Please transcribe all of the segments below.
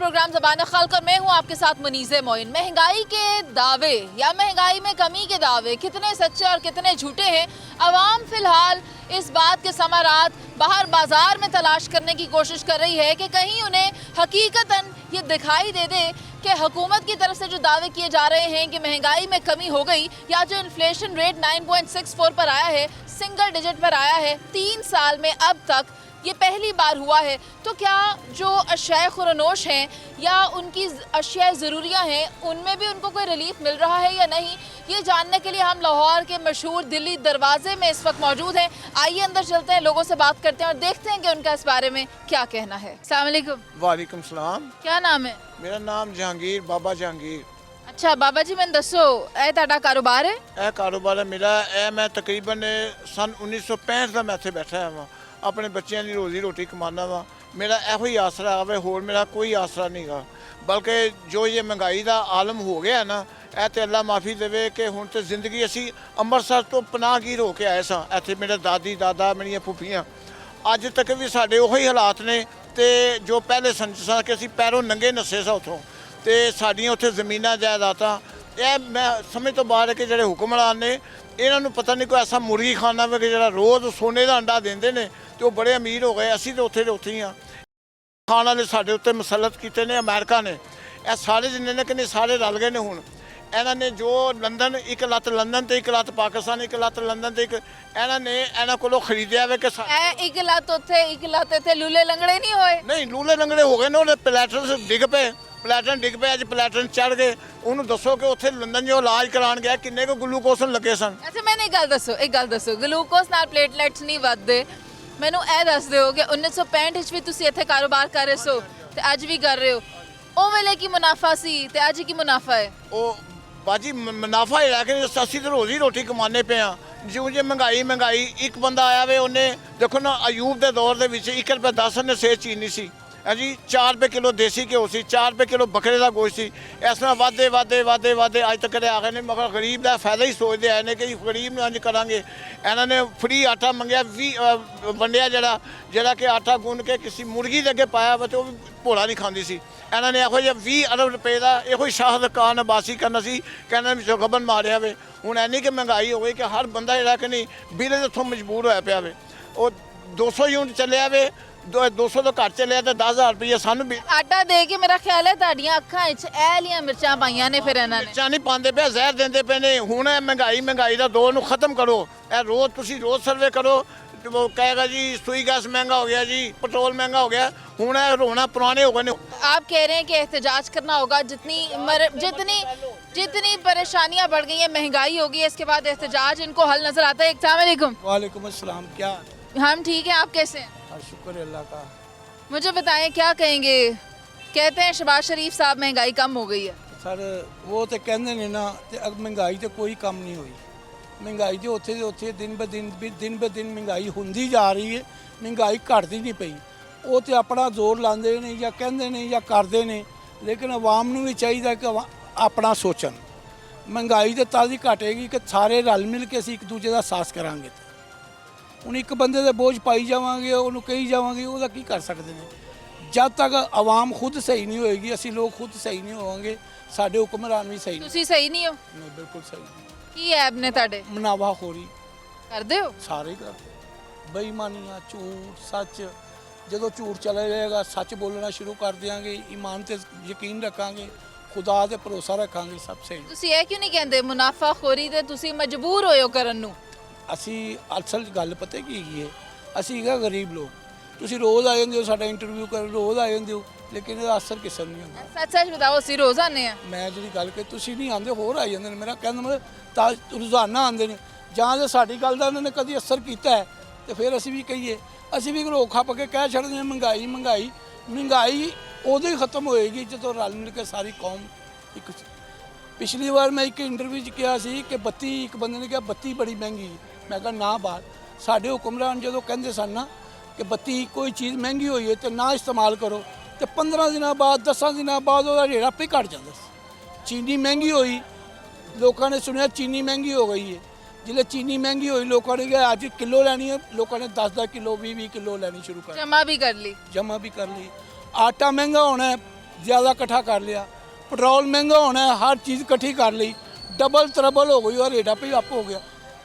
Programme ज़बान खल्क और मैं हूँ आपके साथ मुनीज़े मोइन। महंगाई के दावे या महंगाई में कमी के दावे कितने सच्चे और कितने झूठे हैं, अवाम फ़िलहाल इस बात के समारात बाहर बाज़ार में तलाश करने की कोशिश कर रही है कि कहीं उन्हें हकीकतन ये दिखाई दे दे कि हुकूमत की तरफ से जो दावे किए जा रहे हैं कि महंगाई में कमी हो गई या जो इन्फ्लेशन रेट 9.64 पर आया है, सिंगल डिजिट पर आया है 3 साल में, अब तक ये पहली बार हुआ है। तो क्या जो अशियाए खुरनोश हैं या उनकी अशियाए ज़रूरियाँ हैं उनमें भी उनको कोई रिलीफ मिल रहा है या नहीं, ये जानने के लिए हम लाहौर के मशहूर दिल्ली दरवाजे में इस वक्त मौजूद हैं। आइए अंदर चलते हैं, लोगों से बात करते हैं और देखते हैं कि उनका इस बारे में क्या कहना है। अस्सलाम वालेकुम। वालेकुम सलाम। क्या नाम है? मेरा नाम जहांगीर, बाबा जहांगीर। अच्छा बाबा जी, मैं दसो ए ਤੁਹਾਡਾ ਕਾਰੋਬਾਰ है? ਇਹ ਕਾਰੋਬਾਰ ਹੈ ਮੇਰਾ। ਇਹ ਮੈਂ ਤਕਰੀਬਨ सन 1965 ਦਾ ਮੈਂ ਇੱਥੇ ਬੈਠਾ ਹਾਂ, ਆਪਣੇ ਬੱਚਿਆਂ ਦੀ ਰੋਜ਼ੀ ਰੋਟੀ ਕਮਾਉਂਦਾ ਵਾਂ। ਮੇਰਾ ਇਹੋ ਹੀ ਆਸਰਾ ਆਵੇ, ਹੋਰ ਮੇਰਾ ਕੋਈ ਆਸਰਾ ਨਹੀਂਗਾ। ਬਲਕਿ ਜੋ ਇਹ ਮਹਿੰਗਾਈ ਦਾ ਆਲਮ ਹੋ ਗਿਆ ਨਾ, ਇਹ ਤੇ ਅੱਲਾ ਮਾਫੀ ਦੇਵੇ ਕਿ ਹੁਣ ਤੇ ਜ਼ਿੰਦਗੀ ਅਸੀਂ ਅੰਮ੍ਰਿਤਸਰ ਤੋਂ ਪਨਾਹਗੀਰ ਹੋ ਕੇ ਆਏ ਸਾਂ। ਇੱਥੇ ਮੇਰੇ ਦਾਦੀ ਦਾਦਾ, ਮੇਰੀਆਂ ਫੁੱਫੀਆਂ, ਅੱਜ ਤੱਕ ਵੀ ਸਾਡੇ ਉਹੀ ਹਾਲਾਤ ਨੇ ਤੇ ਜੋ ਪਹਿਲੇ ਸਾਂ ਕਿ ਅਸੀਂ ਪੈਰੋਂ ਨੰਗੇ ਨੱਸੇ ਸਾਂ ਉੱਥੋਂ, ਤੇ ਸਾਡੀਆਂ ਉੱਥੇ ਜ਼ਮੀਨਾਂ ਜਾਇਦਾਦਾਂ। ਇਹ ਮੈਂ ਸਮਝ ਤੋਂ ਬਾਹਰ ਹੈ ਕਿ ਜਿਹੜੇ ਹੁਕਮਰਾਨ ਨੇ ਇਹਨਾਂ ਨੂੰ ਪਤਾ ਨਹੀਂ ਕੋਈ ਐਸਾ ਮੁਰਗੀ ਖਾਨਾ ਵੇ ਕਿ ਜਿਹੜਾ ਰੋਜ਼ ਸੋਨੇ ਦਾ ਅੰਡਾ ਦਿੰਦੇ ਨੇ ਤੇ ਉਹ ਬੜੇ ਅਮੀਰ ਹੋ ਗਏ। ਅਸੀਂ ਤਾਂ ਉੱਥੇ ਦੇ ਉੱਥੇ ਹੀ ਹਾਂ। ਖਾਣ ਵਾਲੇ ਸਾਡੇ ਉੱਤੇ ਮੁਸਲਤ ਕੀਤੇ ਨੇ ਅਮਰੀਕਾ ਨੇ। ਇਹ ਸਾਰੇ ਜਿੰਨੇ ਨੇ ਕਿ ਨਹੀਂ ਸਾਰੇ ਰਲ ਗਏ ਨੇ ਹੁਣ। ਇਹਨਾਂ ਨੇ ਜੋ ਲੰਡਨ, ਇੱਕ ਲੱਤ ਲੰਡਨ ਤੇ ਇੱਕ ਲੱਤ ਪਾਕਿਸਤਾਨ, ਇੱਕ ਲੱਤ ਲੰਡਨ ਤੇ ਇੱਕ ਇਹਨਾਂ ਕੋਲੋਂ ਖਰੀਦਿਆ ਵੇ ਕਿ ਇੱਕ ਲੱਤ ਉੱਥੇ ਇੱਕ ਲੱਤ ਇੱਥੇ, ਲੂਲੇ ਲੰਗੜੇ ਨਹੀਂ ਹੋਏ? ਨਹੀਂ, ਲੂਲੇ ਲੰਗੜੇ ਹੋ ਗਏ ਨੇ। ਉਹਦੇ ਪਲੈਟਨ ਡਿੱਗ ਪਏ, ਪਲੈਟਨ ਡਿੱਗ ਪਏ। ਅੱਜ ਪਲੈਟਨ ਚੜ ਗਏ। ਉਹਨੂੰ ਦੱਸੋ ਕਿ ਉੱਥੇ ਲੰਡਨ ਜੋ ਇਲਾਜ ਕਰਾਉਣ ਗਿਆ ਕਿੰਨੇ ਕੁ ਗਲੂਕੋਸ ਲੱਗੇ ਸਨ। ਅੱਛਾ ਮੈਨੂੰ ਇੱਕ ਗੱਲ ਦੱਸੋ ਗਲੂਕੋਸ ਨਾਲ ਪਲੇਟਲੈਟਸ ਨਹੀਂ ਵੱਧਦੇ। ਮੈਨੂੰ ਇਹ ਦੱਸ ਦਿਓ ਕਿ 1965 ਵਿੱਚ ਵੀ ਤੁਸੀਂ ਇੱਥੇ ਕਾਰੋਬਾਰ ਕਰ ਰਹੇ ਸੋ ਤੇ ਅੱਜ ਵੀ ਕਰ ਰਹੇ ਹੋ, ਉਹ ਵੇਲੇ ਕੀ ਮੁਨਾਫਾ ਸੀ ਤੇ ਅੱਜ ਕੀ ਮੁਨਾਫਾ ਹੈ? ਉਹ ਬਾਜੀ ਮੁਨਾਫਾ ਹੀ ਕਿ ਅਸੀਂ ਤਾਂ ਰੋਜ਼ੀ ਰੋਟੀ ਕਮਾਉਂਦੇ ਪਏ ਹਾਂ। ਜਿਉਂ ਜੇ ਮਹਿੰਗਾਈ ਇੱਕ ਬੰਦਾ ਆਇਆ ਵੇ, ਉਹਨੇ ਦੇਖੋ ਨਾ, ਅਯੂਬ ਦੇ ਦੌਰ ਦੇ ਵਿੱਚ 1 ਰੁਪਏ 10 ਨੇ ਸੇਰ ਚੀਨੀ ਸੀ ਜੀ, 4 ਰੁਪਏ ਕਿਲੋ ਦੇਸੀ ਘਿਓ ਸੀ, 4 ਰੁਪਏ ਕਿਲੋ ਬੱਕਰੇ ਦਾ ਗੋਸ਼ਤ ਸੀ। ਇਸ ਤਰ੍ਹਾਂ ਵਾਧੇ ਅੱਜ ਤੱਕ ਆ ਗਏ ਨੇ। ਮਗਰ ਗਰੀਬ ਦਾ ਫਾਇਦਾ ਹੀ ਸੋਚਦੇ ਆਏ ਨੇ ਕਿ ਗਰੀਬ ਨੂੰ ਇੰਝ ਕਰਾਂਗੇ। ਇਹਨਾਂ ਨੇ ਫਰੀ ਆਟਾ ਮੰਗਿਆ, 20 ਵੰਡਿਆ, ਜਿਹੜਾ ਕਿ ਆਟਾ ਗੁੰਨ ਕੇ ਕਿਸੇ ਮੁਰਗੀ ਦੇ ਅੱਗੇ ਪਾਇਆ ਵਾ ਤੇ ਉਹ ਵੀ ਭੋਲਾ ਨਹੀਂ ਖਾਂਦੀ ਸੀ। ਇਹਨਾਂ ਨੇ ਇਹੋ ਜਿਹਾ 20 ਅਰਬ ਰੁਪਏ ਦਾ ਇਹੋ ਹੀ ਸ਼ਾਹਦਕਾਨ ਅਬਾਸੀ ਕਰਨਾ ਸੀ, ਕਹਿੰਦੇ ਵਿੱਚੋਂ ਗਬਨ ਮਾਰਿਆ ਵੇ। ਹੁਣ ਇੰਨੀ ਕਿ ਮਹਿੰਗਾਈ ਹੋ ਗਈ ਕਿ ਹਰ ਬੰਦਾ ਜਿਹੜਾ ਕਿ ਨਹੀਂ ਬਿੱਲ ਦੇ ਉੱਥੋਂ ਮਜਬੂਰ ਹੋਇਆ ਪਿਆ ਵੇ। ਉਹ 200 ਯੂਨਿਟ ਚੱਲਿਆ ਵੇ, 200 ਤੋਂ ਘੱਟ ਚੱਲਿਆ ਤੇ 10,000 ਰੁਪਏ ਸਾਨੂੰ ਵੀ। ਆਟਾ ਦੇ ਕੇ ਮੇਰਾ ਖਿਆਲ ਹੈ ਤੁਹਾਡੀਆਂ ਅੱਖਾਂ 'ਚ ਇਹ ਲੀਆਂ ਮਿਰਚਾਂ ਪਾਈਆਂ ਨੇ ਫਿਰ ਇਹਨਾਂ ਨੇ। ਮਿਰਚਾਂ ਨਹੀਂ ਪਾਉਂਦੇ ਪਿਆ, ਜ਼ਹਿਰ ਦਿੰਦੇ ਪਏ ਨੇ। ਹੁਣ ਇਹ ਮਹਿੰਗਾਈ ਦਾ ਦੌਰ ਨੂੰ ਖਤਮ ਕਰੋ। ਇਹ ਰੋਜ਼ ਤੁਸੀਂ ਸਰਵੇ ਕਰੋ, वो कहेगा जी सुई गैस महंगा हो गया, जी पेट्रोल महंगा हो गया। हूँ रोना पुराने हो गए। आप कह रहे हैं कि एहतजाज करना होगा, जितनी परेशानियां बढ़ गई हैं, महंगाई होगी, इसके बाद एहतजाज इनको हल नजर आता है। अस्सलाम वालेकुम। वालेकुम अस्सलाम। क्या हम ठीक हैं, आप कैसे हैं? शुक्र अल्लाह का। मुझे बताएं क्या कहेंगे? कहते हैं शहबाज शरीफ साहब महंगाई कम हो गई है। सर वो तो कहते ने ना, महंगाई तो कोई कम नहीं हुई। महंगाई जो उत्थे दिन ब दिन महंगाई होंदी जा रही है, महंगाई घटती नहीं पई। वो तो अपना जोर लाते ने या कहते ने या करते ने, लेकिन आवाम नूं भी चाहिए कि अपना सोचन। महंगाई तो तद ही घटेगी कि सारे रल मिल के असीं एक दूजे का साथ करांगे। ਹੁਣ ਇੱਕ ਬੰਦੇ ਦੇ ਬੋਝ ਪਾਈ ਜਾਵਾਂਗੇ, ਉਹਨੂੰ ਕਹੀ ਜਾਵਾਂਗੇ, ਉਹਦਾ ਕੀ ਕਰ ਸਕਦੇ ਨੇ? ਜਦ ਤੱਕ ਆਵਾਮ ਖੁਦ ਸਹੀ ਨਹੀਂ ਹੋਏਗੀ, ਅਸੀਂ ਲੋਕ ਖੁਦ ਸਹੀ ਨਹੀਂ ਹੋਵਾਂਗੇ, ਸਾਡੇ ਹੁਕਮਰਾਨ ਵੀ ਸਹੀ ਤੁਸੀਂ ਸਹੀ ਨਹੀਂ ਹੋ। ਨਹੀਂ, ਬਿਲਕੁਲ ਸਹੀ ਨਹੀਂ। ਕੀ ਐਬ ਨੇ ਤੁਹਾਡੇ? ਮੁਨਾਫਾਖੋਰੀ ਕਰਦੇ ਹੋ? ਸਾਰੇ ਕਰਦੇ। ਬੇਈਮਾਨੀਆਂ, ਝੂਠ, ਸੱਚ। ਜਦੋਂ ਝੂਠ ਚਲਾ ਜਾਏਗਾ, ਸੱਚ ਬੋਲਣਾ ਸ਼ੁਰੂ ਕਰ ਦਿਆਂਗੇ, ਈਮਾਨ ਤੇ ਯਕੀਨ ਰੱਖਾਂਗੇ, ਖੁਦਾ ਤੇ ਭਰੋਸਾ ਰੱਖਾਂਗੇ, ਸਭ ਸਹੀ। ਤੁਸੀਂ ਇਹ ਕਿਉਂ ਨਹੀਂ ਕਹਿੰਦੇ ਮੁਨਾਫਾਖੋਰੀ ਤੇ ਤੁਸੀਂ ਮਜਬੂਰ ਹੋਏ ਹੋ ਕਰਨ ਨੂੰ? ਅਸੀਂ ਅਸਲ ਗੱਲ ਪਤਾ ਕੀ ਹੈਗੀ ਹੈ, ਅਸੀਂ ਹੈਗਾ ਗਰੀਬ ਲੋਕ। ਤੁਸੀਂ ਰੋਜ਼ ਆ ਜਾਂਦੇ ਹੋ ਸਾਡਾ ਇੰਟਰਵਿਊ ਕਰਨ, ਰੋਜ਼ ਆ ਜਾਂਦੇ ਹੋ, ਲੇਕਿਨ ਇਹਦਾ ਅਸਰ ਕਿਸੇ ਨੂੰ ਨਹੀਂ ਹੁੰਦਾ। ਸੱਚ ਬਤਾਓ, ਅਸੀਂ ਰੋਜ਼ ਆਉਂਦੇ ਹਾਂ। ਮੈਂ ਜਿਹੜੀ ਗੱਲ ਕਿ ਤੁਸੀਂ ਨਹੀਂ ਆਉਂਦੇ, ਹੋਰ ਆ ਜਾਂਦੇ ਨੇ। ਮੇਰਾ ਕਹਿੰਦਾ ਮਤਲਬ ਤਾਂ ਰੋਜ਼ਾਨਾ ਆਉਂਦੇ ਨੇ। ਜਾਂ ਜੇ ਸਾਡੀ ਗੱਲ ਦਾ ਉਹਨਾਂ ਨੇ ਕਦੀ ਅਸਰ ਕੀਤਾ ਹੈ ਤੇ ਫਿਰ ਅਸੀਂ ਵੀ ਕਹੀਏ, ਅਸੀਂ ਵੀ ਰੋਕ ਖੱਪ ਕੇ ਕਹਿ ਛੱਡਦੇ ਹਾਂ ਮਹਿੰਗਾਈ ਉਦੋਂ ਹੀ ਖਤਮ ਹੋਏਗੀ ਜਦੋਂ ਰਲ ਮਿਲ ਕੇ ਸਾਰੀ ਕੌਮ ਇੱਕ। ਪਿਛਲੀ ਵਾਰ ਮੈਂ ਇੱਕ ਇੰਟਰਵਿਊ 'ਚ ਕਿਹਾ ਸੀ ਕਿ ਬੱਤੀ, ਇੱਕ ਬੰਦੇ ਨੇ ਕਿਹਾ ਬੱਤੀ ਬੜੀ ਮਹਿੰਗੀ। ਮੈਂ ਕਿਹਾ ਨਾ ਬਾਤ, ਸਾਡੇ ਹੁਕਮਰਾਨ ਜਦੋਂ ਕਹਿੰਦੇ ਸਨ ਨਾ ਕਿ ਬੱਤੀ ਕੋਈ ਚੀਜ਼ ਮਹਿੰਗੀ ਹੋਈ ਹੈ ਤੇ ਨਾ ਇਸਤੇਮਾਲ ਕਰੋ, ਤੇ 15 ਦਿਨਾਂ ਬਾਅਦ 10 ਦਿਨਾਂ ਬਾਅਦ ਉਹਦਾ ਰੇਟ ਆਪੇ ਘਟ ਜਾਂਦਾ ਸੀ। ਚੀਨੀ ਮਹਿੰਗੀ ਹੋਈ, ਲੋਕਾਂ ਨੇ ਸੁਣਿਆ ਚੀਨੀ ਮਹਿੰਗੀ ਹੋ ਗਈ ਹੈ। जिले चीनी महंगी हुई, लोगों ने क्या आज किलो लैनी है, लोगों ने 10-10 किलो 20-20 किलो लैनी शुरू कर जमा भी कर ली। आटा महंगा होना है, ज़्यादा इकट्ठा कर लिया, पेट्रोल महंगा होना है, हर चीज़ इकट्ठी कर ली, डबल ट्रबल हो गई और रेटा पे अप हो गया।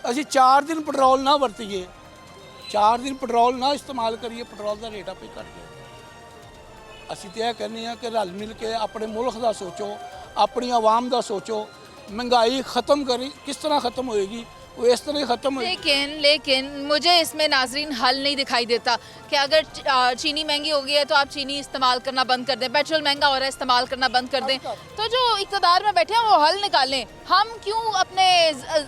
ਅਸੀਂ 4 दिन पेट्रोल ना ਵਰਤੀਏ, 4 दिन पेट्रोल ना इस्तेमाल करिए, पेट्रोल का रेट आपे घट गया। ਅਸੀਂ तो यह कहने हैं कि रल मिल के अपने मुल्क का सोचो, अपनी आवाम का सोचो, महंगाई ख़त्म करी, किस तरह ख़त्म होएगी, वो इस तरह ही ख़त्म होएगी। लेकिन मुझे इसमें नाजरीन हल नहीं दिखाई देता कि अगर चीनी महंगी हो गई है तो आप चीनी इस्तेमाल करना बंद कर दें, पेट्रोल महंगा हो रहा है इस्तेमाल करना बंद कर दें, तो जो इक़्तिदार में बैठे हैं वो हल निकालें। हम क्यों अपने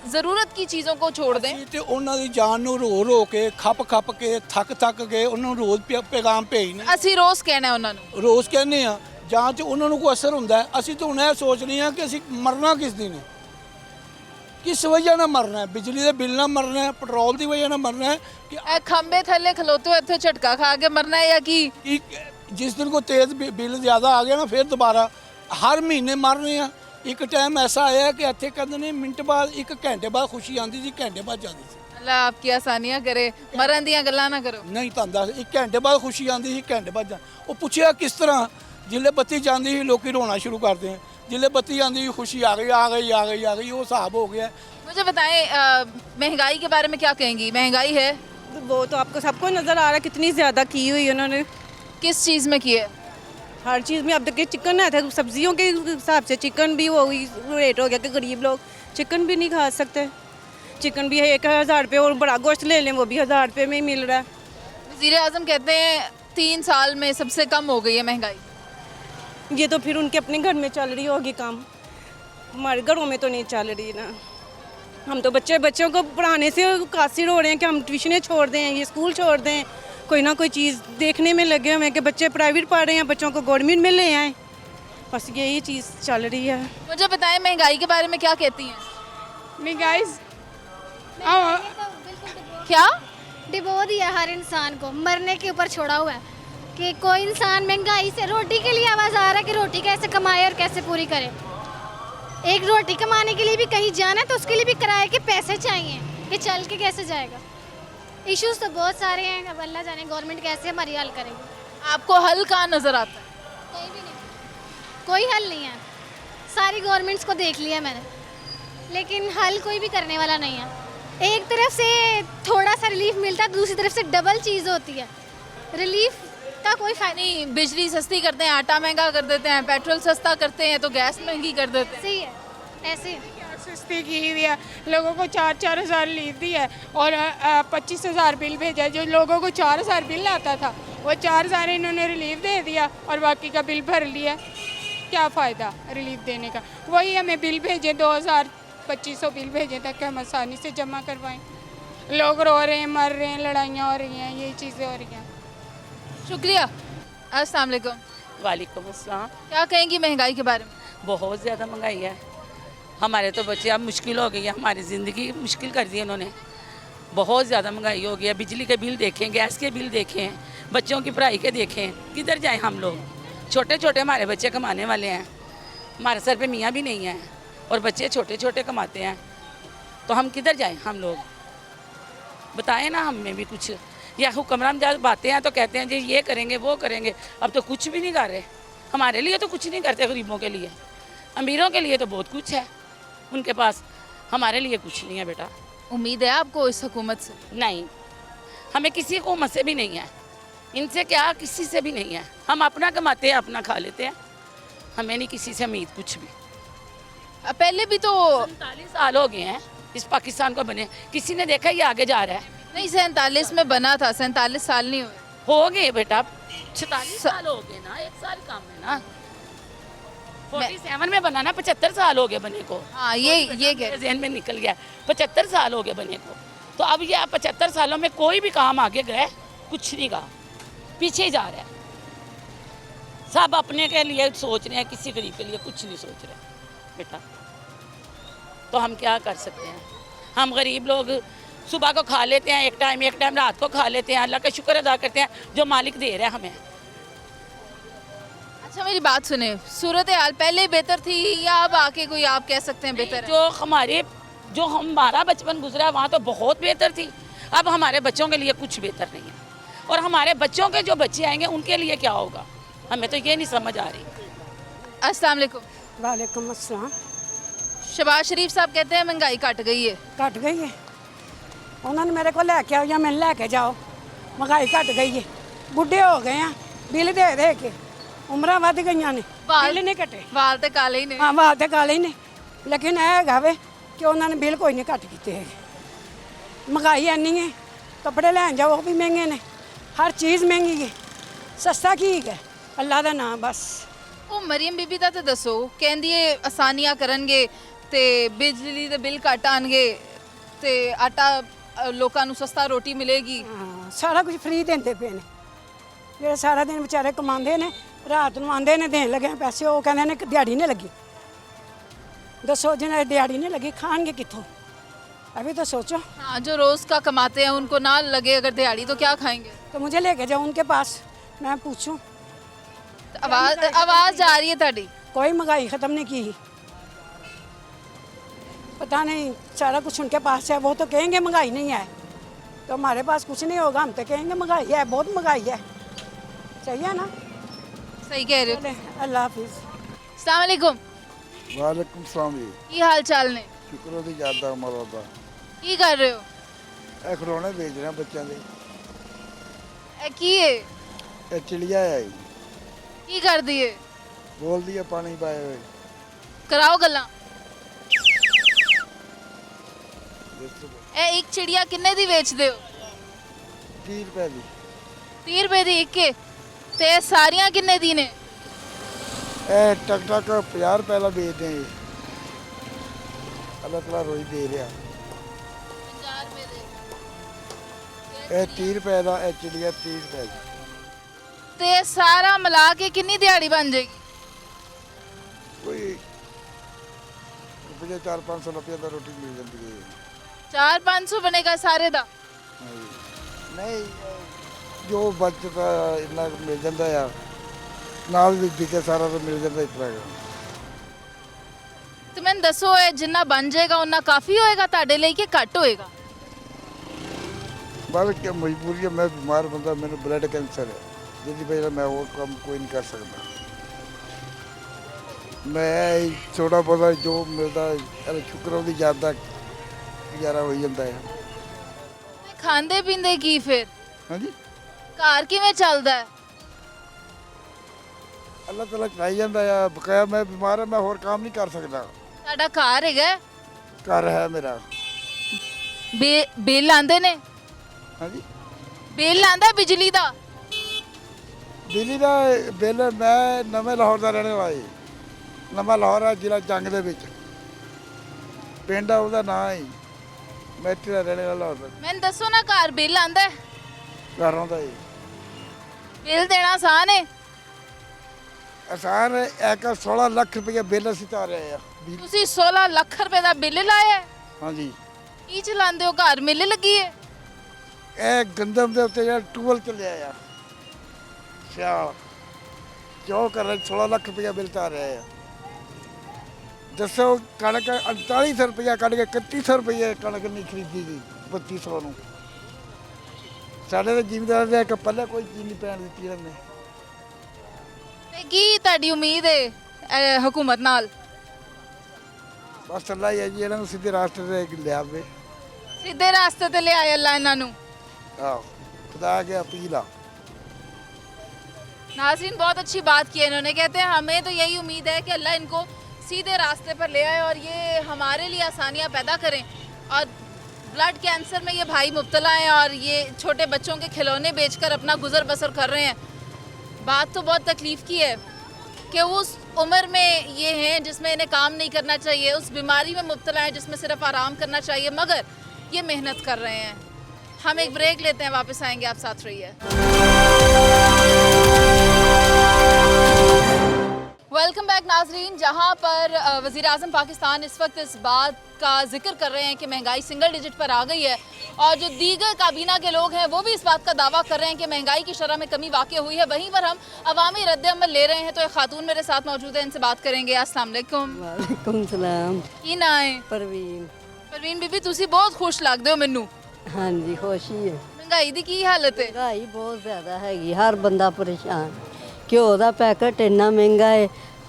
ज़रूरत की चीज़ों को छोड़ दें? ਤੇ ਉਹਨਾਂ ਦੀ ਜਾਨ ਨੂੰ ਰੋ ਕੇ ਖੱਪ ਕੇ ਥੱਕ ਕੇ ਉਹਨਾਂ ਨੂੰ ਰੋਜ਼ ਪੈਗਾਮ ਭੇਜਨੇ, ਅਸੀਂ ਰੋਜ਼ ਕਹਿਣਾ ਉਹਨਾਂ ਨੂੰ, ਰੋਜ਼ ਕਹਿੰਦੇ ਆ, ਜਾਂ ਤੇ ਉਹਨਾਂ ਨੂੰ ਕੋਈ ਅਸਰ ਹੁੰਦਾ ਹੈ। ਅਸੀਂ ਤਾਂ ਹੁਣ ਇਹ ਸੋਚ ਰਹੇ ਹਾਂ ਕਿ ਅਸੀਂ ਮਰਨਾ ਕਿਸ ਦਿਨ ਹੈ, किस वजह ਨਾਲ ਮਰਨਾ ਹੈ, ਬਿਜਲੀ ਦੇ ਬਿੱਲ ਨਾਲ ਮਰਨਾ ਹੈ, ਪੈਟਰੋਲ ਦੀ ਵਜ੍ਹਾ ਨਾਲ ਮਰਨਾ ਹੈ ਕਿ ਇਹ ਖੰਬੇ ਥੱਲੇ ਖਲੋਤੇ ਹੋਏ ਇੱਥੇ ਝਟਕਾ ਖਾ ਕੇ ਮਰਨਾ ਹੈ ਜਾਂ ਕੀ? ਜਿਸ ਦਿਨ ਕੋਈ ਤੇਜ਼ ਬਿੱਲ ਜ਼ਿਆਦਾ ਆ ਗਿਆ ਨਾ ਫਿਰ ਦੁਬਾਰਾ ਹਰ ਮਹੀਨੇ ਮਰ ਰਹੇ ਆ। ਇੱਕ ਟਾਈਮ ਐਸਾ ਆਇਆ ਕਿ ਇੱਥੇ ਕਹਿੰਦੇ ਨੇ ਮਿੰਟ ਬਾਅਦ 1 ਘੰਟੇ ਬਾਅਦ ਖੁਸ਼ੀ ਆਉਂਦੀ ਸੀ, ਘੰਟੇ ਬਾਅਦ ਜਾਂਦੀ ਸੀ। ਅੱਲਾ ਆਪਕੀ ਆਸਾਨੀਆਂ ਕਰੇ, ਮਰਨ ਦੀਆਂ ਗੱਲਾਂ ਨਾ ਕਰੋ। ਨਹੀਂ ਤੁਹਾਨੂੰ ਦੱਸ, 1 ਘੰਟੇ ਬਾਅਦ ਖੁਸ਼ੀ ਆਉਂਦੀ ਸੀ, ਘੰਟੇ ਬਾਅਦ ਜਾ। ਉਹ ਪੁੱਛਿਆ ਕਿਸ ਤਰ੍ਹਾਂ, ਜਿੱਲੇ ਬੱਤੀ ਜਾਂਦੀ ਸੀ ਲੋਕੀ ਰੋਣਾ ਸ਼ੁਰੂ ਕਰਦੇ ਆ, जिले बत्ती आती खुशी आ गई वो हिसाब हो गया। मुझे बताएं महंगाई के बारे में क्या कहेंगी? महंगाई है वो तो आपको सबको नज़र आ रहा है कितनी ज़्यादा की हुई उन्होंने, किस चीज़ में की है? हर चीज़ में। अब देखिए चिकन है, सब्जियों के हिसाब से चिकन भी वो रेट हो गया कि गरीब लोग चिकन भी नहीं खा सकते। चिकन भी है 1000 रुपये और बड़ा गोश्त ले लें वो भी 1000 रुपये में ही मिल रहा है। वज़ीर आज़म कहते हैं 3 साल में सबसे कम हो गई है महंगाई। ये तो फिर उनके अपने घर में चल रही होगी काम, हमारे घरों में तो नहीं चल रही ना। हम तो बच्चों को पढ़ाने से कासिर हो रहे हैं कि हम ट्यूशनें छोड़ दें, ये स्कूल छोड़ दें, कोई ना कोई चीज़ देखने में लगे हुए हैं कि बच्चे प्राइवेट पढ़ रहे हैं, बच्चों को गवर्नमेंट में ले आएँ, बस यही चीज़ चल रही है। मुझे बताएं महंगाई के बारे में क्या कहती हैं? महंगाई क्या डिबो दिया हर इंसान को, मरने के ऊपर छोड़ा हुआ है कि कोई इंसान महंगाई से रोटी के लिए आवाज़ आ रहा है कि रोटी कैसे कमाए और कैसे पूरी करे। एक रोटी कमाने के लिए भी कहीं जाना है तो उसके लिए भी किराए के पैसे चाहिए कि चल के कैसे जाएगा। इश्यूज तो बहुत सारे हैं, अब अल्लाह जाने गवर्नमेंट कैसे हमारी हल करेगी। आपको हल कहाँ नज़र आता है? कहीं भी नहीं, कोई हल नहीं है। सारी गवर्नमेंट्स को देख लिया मैंने, लेकिन हल कोई भी करने वाला नहीं है। एक तरफ से थोड़ा सा रिलीफ मिलता है, दूसरी तरफ से डबल चीज़ होती है। रिलीफ का कोई फायदा नहीं, बिजली सस्ती करते हैं, आटा महंगा कर देते हैं, पेट्रोल सस्ता करते हैं तो गैस महंगी कर देते हैं। सही है, ऐसे सस्ती की हुई है, लोगों को 4-4 हज़ार लीव दी है और 25 हज़ार बिल भेजा। जो लोगों को 4 हज़ार बिल आता था वो 4 हज़ार इन्होंने रिलीफ दे दिया और बाकी का बिल भर लिया। क्या फ़ायदा रिलीफ देने का? वही हमें बिल भेजें 2000-2500 बिल भेजें ताकि हम आसानी से जमा करवाएं। लोग रो रहे हैं, मर रहे हैं, लड़ाइयाँ हो रही हैं, यही चीज़ें हो रही हैं। शुक्रिया। अस्सलाम वालेकुम। वालेकुम अस्सलाम। क्या कहेंगी महंगाई के बारे में? बहुत ज़्यादा महंगाई है, हमारे तो बच्चे अब मुश्किल हो गई है, हमारी ज़िंदगी मुश्किल कर दी है इन्होंने। बहुत ज़्यादा महंगाई हो गई है, बिजली के बिल देखें, गैस के बिल देखें, बच्चों की पढ़ाई के देखें, किधर जाएं हम लोग? छोटे छोटे हमारे बच्चे कमाने वाले हैं, हमारे सर पे मियाँ भी नहीं हैं और बच्चे छोटे छोटे कमाते हैं, तो हम किधर जाएं हम लोग? बताएं ना हमें भी कुछ। या हुक्मरान जब बातें हैं तो कहते हैं जी ये करेंगे वो करेंगे, अब तो कुछ भी नहीं कर रहे। हमारे लिए तो कुछ नहीं करते, गरीबों के लिए। अमीरों के लिए तो बहुत कुछ है उनके पास, हमारे लिए कुछ नहीं है बेटा। उम्मीद है आपको इस हुकूमत से? नहीं, हमें किसी हुकूमत से भी नहीं है, इनसे क्या किसी से भी नहीं है। हम अपना कमाते हैं, अपना खा लेते हैं, हमें नहीं किसी से उम्मीद कुछ भी। पहले भी तो 47 साल हो गए हैं इस पाकिस्तान को बने, किसी ने देखा ये आगे जा रहा है? नहीं, 47 में बना था, 47 साल नहीं हुए। हो गए बेटा, 46 साल हो गए ना, 1 साल काम है ना। 47 में बना ना, 75 साल हो गए बने को। हाँ, ये कह ज़हन में निकल गया, 75 साल हो गए बने को। तो अब ये 75 सालों में कोई भी काम आगे गए कुछ नहीं कहा, पीछे ही जा रहा है। सब अपने के लिए सोच रहे हैं, किसी गरीब के लिए कुछ नहीं सोच रहे बेटा। तो हम क्या कर सकते हैं? हम गरीब लोग सुबह को खा लेते हैं, एक टाइम रात को खा लेते हैं, अल्लाह का शुक्र अदा करते हैं जो मालिक दे रहा है हमें। अच्छा मेरी बात सुने, सूरत हाल पहले बेहतर थी या अब आके कोई आप कह सकते हैं बेहतर है? जो हमारा बचपन गुजरा वहाँ तो बहुत बेहतर थी, अब हमारे बच्चों के लिए कुछ बेहतर नहीं है। और हमारे बच्चों के जो बच्चे आएंगे उनके लिए क्या होगा, हमें तो ये नहीं समझ आ रही। अस्सलाम वालेकुम। वालेकुम अस्सलाम। शहबाज शरीफ साहब कहते हैं महंगाई घट गई है। ਘਟ ਗਈ ਹੈ ਉਹਨਾਂ ਨੇ ਮੇਰੇ ਕੋਲ ਲੈ ਕੇ ਆਓ ਜਾਂ ਮੈਨੂੰ ਲੈ ਕੇ ਜਾਓ ਮਹਿੰਗਾਈ ਘਟ ਗਈ ਹੈ ਬੁੱਢੇ ਹੋ ਗਏ ਆ ਬਿੱਲ ਦੇ ਦੇ ਕੇ ਉਮਰਾਂ ਵੱਧ ਗਈਆਂ ਨੇ ਬਿੱਲ ਨਹੀਂ ਘਟੇ ਵਾਲ ਤੇ ਕਾਲੇ ਹੀ ਨੇ। ਹਾਂ ਵਾਲ ਤੇ ਕਾਲੇ ਹੀ ਨੇ ਲੇਕਿਨ ਇਹ ਹੈਗਾ ਵੇ ਕਿ ਉਹਨਾਂ ਨੇ ਬਿੱਲ ਕੋਈ ਨਹੀਂ ਘੱਟ ਕੀਤੇ ਹੈਗੇ ਮਹਿੰਗਾਈ ਇੰਨੀ ਹੈ ਕੱਪੜੇ ਲੈਣ ਜਾਓ ਉਹ ਵੀ ਮਹਿੰਗੇ ਨੇ ਹਰ ਚੀਜ਼ ਮਹਿੰਗੀ ਹੈ ਸਸਤਾ ਕੀ ਹੈ ਅੱਲਾ ਦਾ ਨਾਮ ਬਸ। ਉਹ ਮਰੀਮ ਬੀਬੀ ਦਾ ਤਾਂ ਦੱਸੋ ਕਹਿੰਦੀ ਏ ਆਸਾਨੀਆਂ ਕਰਨਗੇ ਤੇ ਬਿਜਲੀ ਦੇ ਬਿੱਲ ਘੱਟ ਆਣਗੇ ਤੇ ਆਟਾ ਲੋਕਾਂ ਨੂੰ ਸਸਤਾ ਰੋਟੀ ਮਿਲੇਗੀ। ਹਾਂ ਸਾਰਾ ਕੁਝ ਫ੍ਰੀ ਦਿੰਦੇ ਪਏ ਨੇ ਜਿਹੜੇ ਸਾਰਾ ਦਿਨ ਵਿਚਾਰੇ ਕਮਾਉਂਦੇ ਨੇ ਰਾਤ ਨੂੰ ਆਉਂਦੇ ਨੇ ਦੇਣ ਲੱਗੇ ਪੈਸੇ ਉਹ ਕਹਿੰਦੇ ਨੇ ਕਿ ਦਿਹਾੜੀ ਨਹੀਂ ਲੱਗੀ ਦੱਸੋ ਜਿਹਨਾਂ ਦੀ ਦਿਹਾੜੀ नहीं लगी खाएंगे कितों अभी तो सोचो। हाँ, जो रोज का कमाते हैं उनको ना लगे अगर दिहाड़ी तो क्या खाएंगे। तो मुझे लेके जाओ उनके पास मैं पूछूं। आवाज जा रही है ताड़ी। कोई महंगाई ख़त्म नहीं की पता नहीं सारा कुछ उनके पास है वो तो कहेंगे महंगाई नहीं है तो हमारे पास कुछ नहीं होगा हम तो कहेंगे महंगाई है बहुत महंगाई है सही है ना। सही कह रहे हो। चले, अल्लाह हाफिज़। अस्सलाम वालेकुम। वालेकुम सलाम जी। की हाल चाल ने? शुक्र दी यादा मरो दा की कर रहे हो? ਇਹ ਖਿਡੌਣੇ ਵੇਚ ਰਹੇ ਬੱਚਿਆਂ ਦੇ ए की है? ਇਹ ਚਿੜੀਆ ਹੈ ਜੀ की कर दिए? ਬੋਲਦੀ ਹੈ ਪਾਣੀ ਪਾਏ ਹੋਏ कराओ गल्ला। ਦੱਸੋ ए एक चिड़िया किन्ने दी बेचदे हो? 30 ਰੁਪਏ ਦੀ 30 रुपए दी एक के ते सारियां किन्ने दी ने? ਇਹ ਟਕ ਟਕ 50 ਰੁਪਏ ਦਾ ਵੇਚਦੇ ਆ ਜੀ ਅੱਲਾਹ ਤਾਲਾ ਰੋਜ਼ ਦੇ ਰਿਹਾ 50 रुपए दे। ਇਹ 30 ਰੁਪਏ ਦਾ ਇਹ ਚਿੜੀਆ 30 ਰੁਪਏ ਦੀ ਤੇ ਸਾਰਾ ਮਿਲਾ ਕੇ ਕਿੰਨੀ ਦਿਹਾੜੀ ਬਣ ਜਾਏਗੀ? ਕੋਈ ਰੁਪਏ 4-500 ਰੁਪਏ ਦਾ ਰੋਟੀ ਮਿਲ ਜਾਂਦੀ ਹੈ 4-500 ਬਣੇਗਾ ਸਾਰੇ ਦਾ? ਹਾਂਜੀ। ਨਹੀਂ ਜੋ ਬਚਦਾ ਇੰਨਾ ਕੁ ਮਿਲ ਜਾਂਦਾ ਆ ਨਾਲ ਵੀ ਵਿਕੇ ਸਾਰਾ ਤਾਂ ਮਿਲ ਜਾਂਦਾ ਇਸ ਤਰ੍ਹਾਂ ਤੇ ਮੈਨੂੰ ਦੱਸੋ ਇਹ ਜਿੰਨਾ ਬਣ ਜਾਏਗਾ ਉਹਨਾਂ ਕਾਫੀ ਹੋਏਗਾ ਤੁਹਾਡੇ ਲਈ ਕਿ ਘੱਟ ਹੋਏਗਾ? ਬਾਅਦ ਕਿ ਮਜਬੂਰੀ ਹੈ ਮੈਂ ਬਿਮਾਰ ਬੰਦਾ ਮੈਨੂੰ ਬਲੱਡ ਕੈਂਸਰ ਹੈ ਜਿਹਦੀ ਵਜ੍ਹਾ ਨਾਲ ਮੈਂ ਹੋਰ ਕੰਮ ਕੋਈ ਨਹੀਂ ਕਰ ਸਕਦਾ ਮੈਂ ਛੋਟਾ ਬਹੁਤਾ ਜੋ ਮਿਲਦਾ ਅਰੇ ਸ਼ੁਕਰ ਉਹਦੀ ਯਾਦ ਦਾ ਗੁਜ਼ਾਰਾ ਹੋ ਜਾਂਦਾ ਹੈ। ਤੇ ਖਾਂਦੇ ਪੀਂਦੇ ਕੀ ਫਿਰ? ਹਾਂਜੀ ਘਰ ਕਿਵੇਂ ਚੱਲਦਾ ਹੈ? ਅੱਲਾਹ ਤਾਲਾ ਚਲਾਈ ਜਾਂਦਾ ਆ ਬਕਾਇਆ ਮੈਂ ਬਿਮਾਰ ਹਾਂ ਮੈਂ ਹੋਰ ਕੰਮ ਨਹੀਂ ਕਰ ਸਕਦਾ ਤੁਹਾਡਾ ਘਰ ਹੈਗਾ? ਘਰ ਹੈ ਮੇਰਾ ਬਿੱਲ ਆਂਦੇ ਨੇ? ਹਾਂਜੀ ਬਿੱਲ ਆਂਦਾ ਬਿਜਲੀ ਦਾ? ਦਿੱਲੀ ਦਾ ਬਿੱਲ ਮੈਂ ਨਵੇਂ ਲਾਹੌਰ ਦਾ ਰਹਿਣ ਵਾਲਾ ਜੀ ਨਵਾਂ ਲਾਹੌਰ ਆ ਜ਼ਿਲ੍ਹਾ ਜੰਗ ਦੇ ਵਿੱਚ ਪਿੰਡ ਆ ਉਹਦਾ ਨਾਂ ਹੈ ਮੈਂ ਇੱਥੇ ਦਾ ਰਹਿਣ ਵਾਲਾ ਲਾਹੌਰ ਦਾ ਮੈਨੂੰ ਦੱਸੋ ਨਾ ਘਰ ਬਿੱਲ ਆਂਦਾ ਹੈ? ਘਰ ਆਉਂਦਾ ਜੀ ਬਿੱਲ ਦੇਣਾ ਆਸਾਨ ਹੈ? ਆਸਾਨ ਹੈ ਇੱਕ 16 ਲੱਖ ਰੁਪਏ ਬਿੱਲ ਅਸੀਂ ਤਾਰ ਰਹੇ ਆ ਤੁਸੀਂ 16 ਲੱਖ ਰੁਪਏ ਦਾ ਬਿੱਲ ਲਾਇਆ ਹੈ? ਹਾਂਜੀ ਕੀ ਚਲਾਉਂਦੇ ਹੋ? ਘਰ ਮਿਲ ਲੱਗੀ ਹੈ? ਇਹ ਗੰਦਮ ਦੇ ਉੱਤੇ ਜਿਹੜਾ ਟੂਬਲ ਚੱਲਿਆ ਆ ਸਿਆਲ ਜੋ ਕਰ ਰਹੇ 16 ਲੱਖ ਰੁਪਏ ਬਿੱਲ ਤਾਰ ਰਹੇ ਆ ਦੱਸੋ ਕਣਕ 4800 ਰੁਪਇਆ ਕੱਢ ਕੇ 3100 ਰੁਪਏ ਕਣਕ ਨਹੀਂ ਖਰੀਦੀ ਗਈ 3200 ਨੂੰ ਸਾਡੇ ਤਾਂ ਜ਼ਿਮੀਦਾਰ ਦੇ ਇੱਕ ਪੱਲੇ ਕੋਈ ਚੀਜ਼ ਨਹੀਂ ਪੈਣ ਦਿੱਤੀ ਇਹਨਾਂ ਨੇ ਤੇ ਕੀ ਤੁਹਾਡੀ ਉਮੀਦ ਹੈ ਹਕੂਮਤ ਨਾਲ? ਬਸ ਅੱਲਾ ਹੀ ਹੈ ਜੀ ਇਹਨਾਂ ਨੂੰ ਸਿੱਧੇ ਰਾਸਤੇ ਤੇ ਲਿਆਵੇ सीधे रास्ते ते ले आए अल्लाह इन्हों। ਆਹ ਖੁਦਾ ਅੱਗੇ ਅਪੀਲ ਆ नाज़रीन बहुत अच्छी बात की है इन्होंने। कहते हैं हमें तो यही उम्मीद है कि अल्लाह इनको सीधे रास्ते पर ले आए और ये हमारे लिए आसानियाँ पैदा करें। और ब्लड कैंसर में ये भाई मुब्तला हैं और ये छोटे बच्चों के खिलौने बेचकर अपना गुजर बसर कर रहे हैं। बात तो बहुत तकलीफ़ की है कि उस उम्र में ये हैं जिसमें इन्हें काम नहीं करना चाहिए, उस बीमारी में मुब्तला हैं जिसमें सिर्फ आराम करना चाहिए, मगर ये मेहनत कर रहे हैं। हम एक ब्रेक लेते हैं, वापस आएंगे, आप साथ रहिए। वेलकम बैक नाजरीन। जहां पर वज़ीर आज़म पाकिस्तान इस वक्त इस बात का जिक्र कर रहे हैं कि महंगाई सिंगल डिजिट पर आ गई है और जो दीगर काबीना के लोग हैं वो भी इस बात का दावा कर रहे हैं कि महंगाई की शरह में कमी वाक़ई हुई है, वहीं पर हम अवामी रद्द-ए-अमल ले रहे हैं। तो एक खातून मेरे साथ मौजूद है, इनसे बात करेंगे। अस्सलाम वालेकुम। वालेकुम सलाम। की ना है? परवीन। परवीन बीबी तुसी बहुत खुश लगदे हो मैनू। हाँ जी खुशी है। महंगाई दी की हालत है? महंगाई बहुत ज़्यादा हैगी, हर बंदा परेशान। घ्यो का पैकेट इन्ना महंगा है,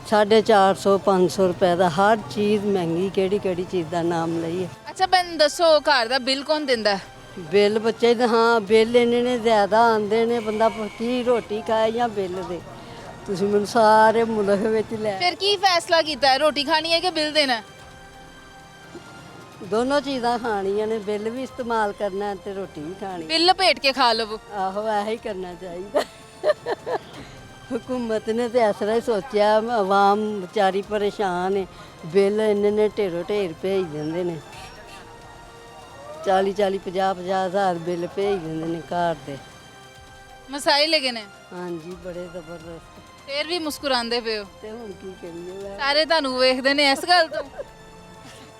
450 500 ਰੁਪਏ ਦਾ ਹਰ ਚੀਜ਼ ਮਹਿੰਗੀ, ਕਿਹੜੀ ਚੀਜ਼ ਦਾ ਨਾਮ ਲਈਏ। ਅੱਛਾ ਮੈਨੂੰ ਦੱਸੋ ਘਰ ਦਾ ਬਿੱਲ ਕੌਣ ਦਿੰਦਾ ਹੈ? ਬਿੱਲ ਬੱਚੇ ਦੇ, ਹਾਂ ਬਿੱਲ ਇੰਨੇ ਨੇ ਜ਼ਿਆਦਾ ਆਉਂਦੇ ਨੇ, ਬੰਦਾ ਕੀ ਰੋਟੀ ਖਾਏ ਜਾਂ ਬਿੱਲ ਦੇ। ਤੁਸੀਂ ਮੈਨੂੰ ਸਾਰੇ ਮੁਲਕ ਵਿੱਚ ਲੈ, ਫਿਰ ਕੀ ਫੈਸਲਾ ਕੀਤਾ ਹੈ, ਰੋਟੀ ਖਾਣੀ ਹੈ ਕਿ ਬਿੱਲ ਦੇਣਾ ਹੈ? ਦੋਨੋਂ ਚੀਜ਼ਾਂ ਖਾਣੀਆਂ ਨੇ, ਬਿੱਲ ਵੀ ਇਸਤੇਮਾਲ ਕਰਨਾ ਤੇ ਰੋਟੀ ਵੀ ਖਾਣੀ। ਬਿੱਲ ਲਪੇਟ ਕੇ ਖਾ ਲਵੋ। ਆਹੋ ਇਹੀ ਕਰਨਾ ਚਾਹੀਦਾ। ਹੁਕੂਮਤ ਨੇ ਤੇ ਇਸ ਤਰ੍ਹਾਂ ਹੀ ਸੋਚਿਆ, ਆਵਾਮ ਵਿਚਾਰੀ ਪਰੇਸ਼ਾਨ ਹੈ, ਬਿੱਲ ਇੰਨੇ ਨੇ ਢੇਰੋਂ ਢੇਰ ਭੇਜ ਦਿੰਦੇ ਨੇ, 40 50 ਹਜ਼ਾਰ ਬਿੱਲ ਭੇਜ ਦਿੰਦੇ ਨੇ ਘਰ ਦੇ। ਮਸਾਇਲ ਹੈਗੇ ਨੇ, ਹਾਂਜੀ ਬੜੇ ਜ਼ਬਰਦਸਤ। ਫਿਰ ਵੀ ਮੁਸਕਰਾਉਂਦੇ ਪਏ ਹੋ, ਤੇ ਹੁਣ ਕੀ ਕਰੀਏ, ਸਾਰੇ ਤੁਹਾਨੂੰ ਵੇਖਦੇ ਨੇ ਇਸ ਗੱਲ ਤੋਂ।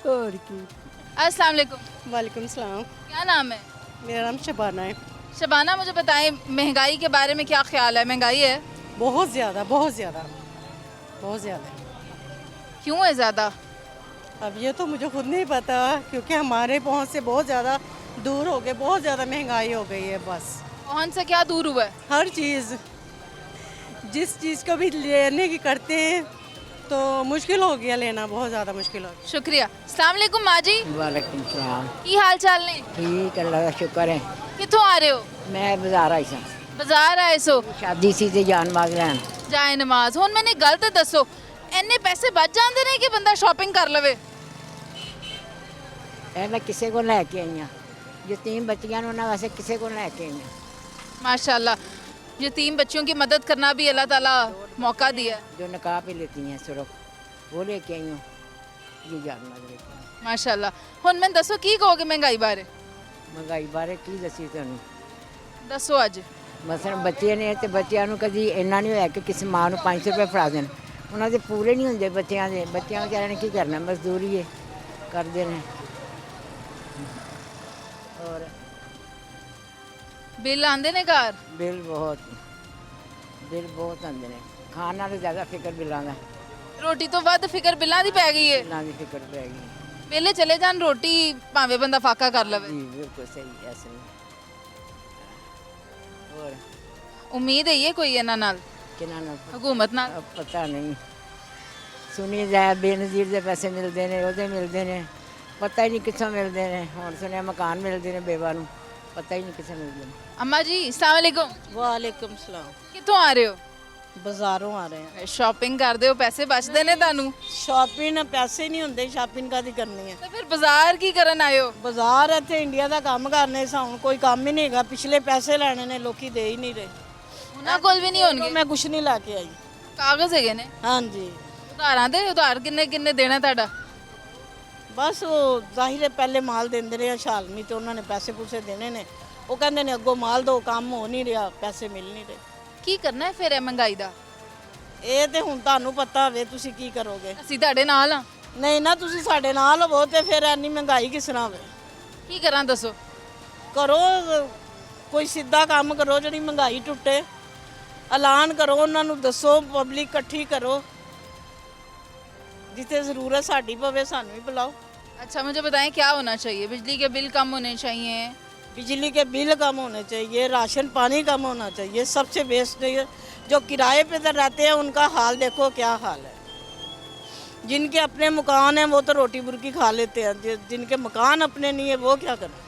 ਹੋਰ ਕੀ। अस्सलाम वालेकुम। वालेकुम सलाम। क्या नाम है? मेरा नाम शबाना है। शबाना, मुझे बताएं महंगाई के बारे में क्या ख्याल है? महंगाई है? बहुत ज़्यादा बहुत ज़्यादा बहुत ज़्यादा। क्यों है ज़्यादा? अब ये तो मुझे खुद नहीं पता, क्योंकि हमारे पहुंच से बहुत ज़्यादा दूर हो गए, बहुत ज़्यादा महंगाई हो गई है। बस कौन से क्या दूर हुआ है? हर चीज़, जिस चीज़ को भी लेने की करते हैं तो मुश्किल हो गया, लेना बहुत ज़्यादा मुश्किल हो गया। शुक्रिया। अस्सलाम वालेकुम माँ जी। वालेकुम सलाम। की हाल चाल ने? ठीक, अल्लाह का शुक्र है। कितों आ रहे हो? मैं बाजार आई सा, बाजार आए सो? शादी सी ते जान माग लैन। जाए नमाज। हुण मैंने गल ते दसो, इन्ने पैसे बच जाते ने कि बंदा शॉपिंग कर लवे? ए मैं किसे को लैके आई हाँ, यतीम बच्चियां ने उन्होंने वैसे किसे को लैके आई हाँ। माशाल्लाह, यतीम बच्चियों की मदद करना भी अल्लाह ताला मौका दिया। जो निकाह पे लेती हैं सुरख, वो लेके आई हूँ, ये जान माग लेके आई। माशाल्लाह। हुण मैंने दसो की कहोगे महंगाई बारे? महंगाई बारे की दसी तुहानू? दसो अज। मसलन बच्चे ने ते बच्चों को कभी इन्ना नहीं होया कि किसी माँ को 500 रुपये फड़ा देन, उन्होंने पूरे नहीं होंगे बच्चों के। बच्चों बेचारे ने की करना, मजदूरी है करते हैं। और बिल आंदे ने घर? बिल बहुत आते हैं, खाने नालों ज़्यादा फिक्र बिलों का। रोटी तो वध फिक्र बिल्लां दी पै गई है। बिलों की फिक्र पै गई। वेले चले जान रोटी भावे बंदा फाका कर लवे। जी बिल्कुल सही, ऐसे ही। और उम्मीद है ये कोई इन्हां नाल किना ना हुकूमत नाल? अब पता नहीं, सुनी जाए बेनज़ीर के पैसे मिलते हैं, वो मिलते हैं, पता ही नहीं कितों मिलते हैं। हुण सुनिया मकान मिलते हैं बेवा नूं, पता ही नहीं किसे मिलते हैं। अम्मा जी अस्सलाम वालेकुम। वालेकुम सलाम। कितों आ रहे हो? बाजारों आ रहे हैं। शॉपिंग करदे हो, पैसे बचदे ने तुहानू? शॉपिंग पैसे नहीं होंगे, शॉपिंग कादी करनी है। ਤੇ ਫਿਰ ਬਾਜ਼ਾਰ ਕੀ ਕਰਨ ਆਏ ਹੋ? ਬਾਜ਼ਾਰ ਇੱਥੇ ਇੰਡੀਆ ਦਾ ਕੰਮ ਕਰਨੇ ਸਾਨੂੰ ਕੋਈ ਕੰਮ ਹੀ ਨਹੀਂ ਹੈਗਾ, ਪਿਛਲੇ ਪੈਸੇ ਲੈਣੇ ਨੇ, ਲੋਕੀ ਦੇ ਹੀ ਨਹੀਂ ਰਹੇ। ਉਹਨਾਂ ਕੋਲ ਵੀ ਨਹੀਂ ਹੋਣਗੇ? ਮੈਂ ਕੁਝ ਨਹੀਂ ਲਾ ਕੇ ਆਈ। ਕਾਗਜ਼ ਹੈਗੇ ਨੇ? ਹਾਂਜੀ। ਉਧਾਰਾਂ ਦੇ? ਉਧਾਰ ਕਿੰਨੇ ਕਿੰਨੇ ਦੇਣਾ ਤੁਹਾਡਾ? ਬਸ ਉਹ ਜ਼ਾਹਿਰ ਹੈ ਪਹਿਲੇ ਮਾਲ ਦਿੰਦੇ ਰਹੇ ਸ਼ਾਲਮੀ ਤੇ ਉਹਨਾਂ ਨੇ ਪੈਸੇ ਪੂਸੇ ਦੇਣੇ ਨੇ, ਉਹ ਕਹਿੰਦੇ ਨੇ ਅੱਗੋਂ ਮਾਲ ਦੋ, ਕੰਮ ਹੋ ਨਹੀਂ ਰਿਹਾ, ਪੈਸੇ ਮਿਲ ਨਹੀਂ ਰਹੇ। ਕੀ ਕਰਨਾ ਹੈ ਫਿਰ ਇਹ ਮਹਿੰਗਾਈ ਦਾ? ਇਹ ਤੇ ਹੁਣ ਤੁਹਾਨੂੰ ਪਤਾ ਹੋਵੇ, ਤੁਸੀਂ ਕੀ ਕਰੋਗੇ? ਅਸੀਂ ਤੁਹਾਡੇ ਨਾਲ ਆ। ਨਹੀਂ ਨਾ, ਤੁਸੀਂ ਸਾਡੇ ਨਾਲ ਹੋਵੋ ਤੇ ਫਿਰ ਇੰਨੀ ਮਹਿੰਗਾਈ ਕਿਸ ਤਰ੍ਹਾਂ ਹੋਵੇ? ਕੀ ਕਰਾਂ ਦੱਸੋ? ਕਰੋ ਕੋਈ ਸਿੱਧਾ ਕੰਮ ਕਰੋ ਜਿਹੜੀ ਮਹਿੰਗਾਈ ਟੁੱਟੇ, ਐਲਾਨ ਕਰੋ, ਉਹਨਾਂ ਨੂੰ ਦੱਸੋ, ਪਬਲਿਕ ਇਕੱਠੀ ਕਰੋ, ਜਿੱਥੇ ਜ਼ਰੂਰਤ ਸਾਡੀ ਪਵੇ ਸਾਨੂੰ ਵੀ ਬੁਲਾਓ। अच्छा मुझे बताएं क्या होना चाहिए? बिजली के बिल कम होने चाहिए? बिजली के बिल कम होने चाहिए, राशन पानी कम होना चाहिए, सबसे बेस्ट है। जो किराए पे तो रहते हैं उनका हाल देखो क्या हाल है। जिनके अपने मकान हैं वो तो रोटी बुर्की खा लेते हैं, जिनके मकान अपने नहीं है वो क्या करें?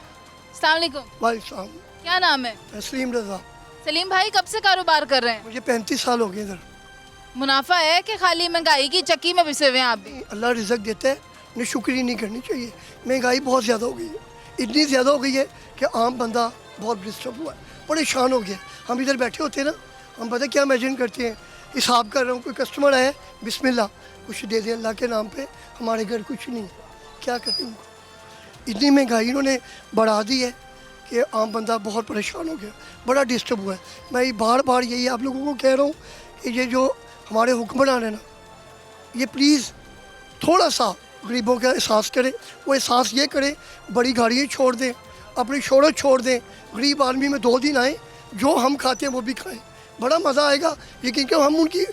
अस्सलाम वालेकुम। वालेकुम। क्या नाम है? तस्लीम रजा। सलीम भाई कब से कारोबार कर रहे हैं? मुझे 35 साल हो गए इधर। मुनाफा है कि खाली महंगाई की चक्की में पिसे हुए हैं आप भी? अल्लाह रिजक देता है, उन्हें शुक्रिया नहीं करनी चाहिए। महंगाई बहुत ज़्यादा हो गई है, इतनी ज़्यादा हो गई है कि आम बंदा बहुत डिस्टर्ब हुआ है, परेशान हो गया। हम इधर बैठे होते हैं ना, हम पता क्या इमेजिन करते हैं, हिसाब कर रहा हूँ, कोई कस्टमर आया, बिस्मिल्लाह कुछ दे दें अल्लाह के नाम पे, हमारे घर कुछ नहीं है, क्या करें उनको? इतनी महंगाई इन्होंने बढ़ा दी है कि आम बंदा बहुत परेशान हो गया, बड़ा डिस्टर्ब हुआ है। मैं बार बार यही आप लोगों को कह रहा हूँ कि ये जो हमारे हुक्मरान है ना, ये प्लीज़ थोड़ा सा गरीबों का एहसास करें। वो एहसास ये करें, बड़ी गाड़ियाँ छोड़ दें, अपनी शोहरत छोड़ दें, गरीब आदमी में 2 दिन आए, जो हम खाते हैं वो भी खाएं, बड़ा मज़ा आएगा। लेकिन क्यों हम उनकी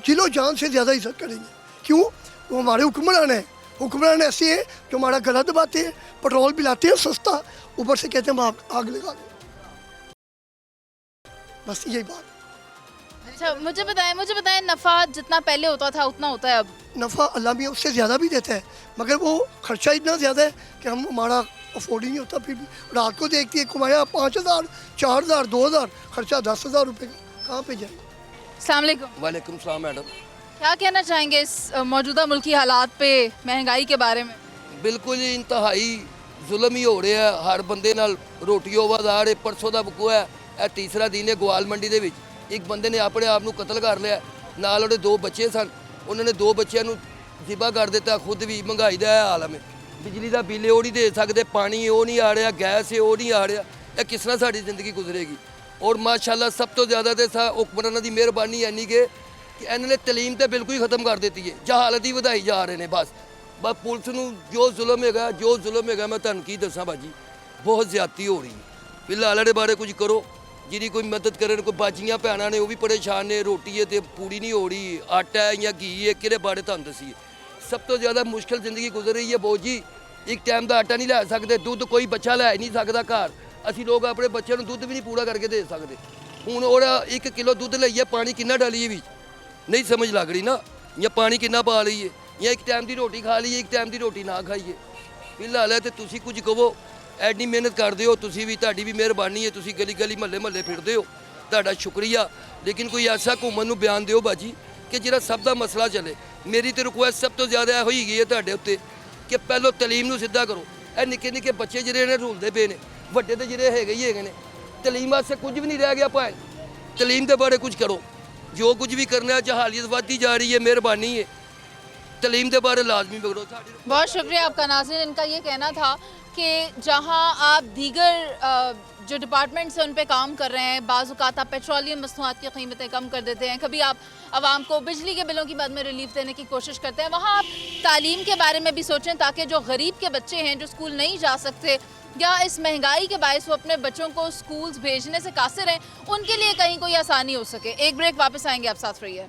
जिलो जान से ज़्यादा इज्जत करेंगे? क्यों? वो हमारे हुक्मरान हैं। हुक्मरान ऐसे हैं जो हमारा गला दबाते हैं, पेट्रोल पिलाते हैं सस्ता, ऊपर से कहते हैं हम आग लगा दें। बस यही बात। अच्छा मुझे बताएं नफ़ा जितना पहले होता था उतना होता है अब? नफ़ा अल्लाह भी उससे ज़्यादा भी देता है, मगर वो खर्चा इतना ज़्यादा है कि हम हमारा अफोर्ड ही नहीं होता। फिर भी रात को देखती है कमाया 5,000 4,000 2,000, खर्चा 10,000 रुपये का, कहाँ पे जाए। अस्सलाम वालेकुम। वालेकुम सलाम मैडम। क्या कहना चाहेंगे इस मौजूदा मुल्की हालात पे, महंगाई के बारे में? बिल्कुल ही इंतहाई जुल्म ही हो रहा है हर बंदे नाल। रोटी आवाज़ है, परसों का बकुआ है, यह तीसरा दिन है गोआल मंडी दे विच एक बंदे ने अपने आप को कतल कर लिया, नाल उहदे 2 बच्चे सन, उन्होंने 2 बच्चों को जिबा कर दिता। खुद भी महंगाई का यह हाल है, बिजली का बिल वो नहीं दे सकते, पानी वो नहीं आ रहा, गैस वो नहीं आ रहा, यह किस तरह साड़ी जिंदगी गुजरेगी। और माशाल्लाह सब तो ज़्यादा तो हुक्मराना की मेहरबानी है कि इन्होंने तलीम तो बिल्कुल ही खत्म कर दी है, जहालत ही वधाई जा रहे हैं। बस पुलिस को जो जुल्म है मैं तुहानू की दसां भाजी, बहुत ज़्यादती हो रही है। फिलहाल इहदे बारे कुछ करो, जिहदी कोई मदद करे। कोई बाजियां भैनां ने वो भी परेशान ने, रोटी है तो पूरी नहीं हो रही, आटा है या घी है, किहदे बारे तुहानू दसीए। सब तो ज़्यादा मुश्किल जिंदगी गुजर रही है बो जी। एक टाइम का आटा नहीं लै सकते, दुध कोई बच्चा लै नहीं सकता घर। असी लोग अपने बच्चों को दुध भी नहीं पूरा करके दे सकते। हुण और 1 किलो दुध लईए, पानी कितना डालीए भी नहीं समझ लग रही ना, या पानी कितना पा लीए, या एक टाइम की रोटी खा लीए, एक टाइम की रोटी ना खाइए। फिलहाल है तो तुसी कुछ कहो, एडी मेहनत करते हो तुसी भी, तुहाडी भी मेहरबानी है, तुसी गली गली महल्ले महल्ले फिरते हो, तुहाडा शुक्रिया। लेकिन कोई ऐसा घूमन नूं बयान दिओ बाजी कि जिहड़ा सब दा मसला चले। मेरी तो रिक्वेस्ट सब तो ज़्यादा यह होई गई है तुहाडे उत्ते कि पहलो तलीम नूं सिद्धा करो। ਇਹ ਨਿੱਕੇ निक्के बच्चे ਜਿਹੜੇ ਨੇ ਰੁਲਦੇ ਪਏ ਨੇ, ਵੱਡੇ ਤੇ ਜਿਹੜੇ ਹੈਗੇ ਹੀ ਹੈਗੇ ਨੇ। तलीम वास्ते कुछ भी नहीं रह गया भाई, तलीम के बारे कुछ करो। जो कुछ भी करना है, जहालियत बढ़ती जा रही है, मेहरबानी है, तलीम के बारे लाजमी करो। बहुत शुक्रिया आपका नाज़रीन। इनका ये कहना था कि जहां आप दीगर जो डिपार्टमेंट्स हैं उन पे काम कर रहे हैं, बाज़ औक़ात आप पेट्रोलियम मसनूआत की कीमतें कम कर देते हैं, कभी आप आवाम को बिजली के बिलों की बाद में रिलीफ देने की कोशिश करते हैं, वहाँ आप तालीम के बारे में भी सोचें ताकि जो गरीब के बच्चे हैं जो स्कूल नहीं जा सकते या इस महंगाई के बायस वो अपने बच्चों को स्कूल्स भेजने से कासिर हैं, उनके लिए कहीं कोई आसानी हो सके। एक ब्रेक, वापस आएंगे, आप साथ रहिए।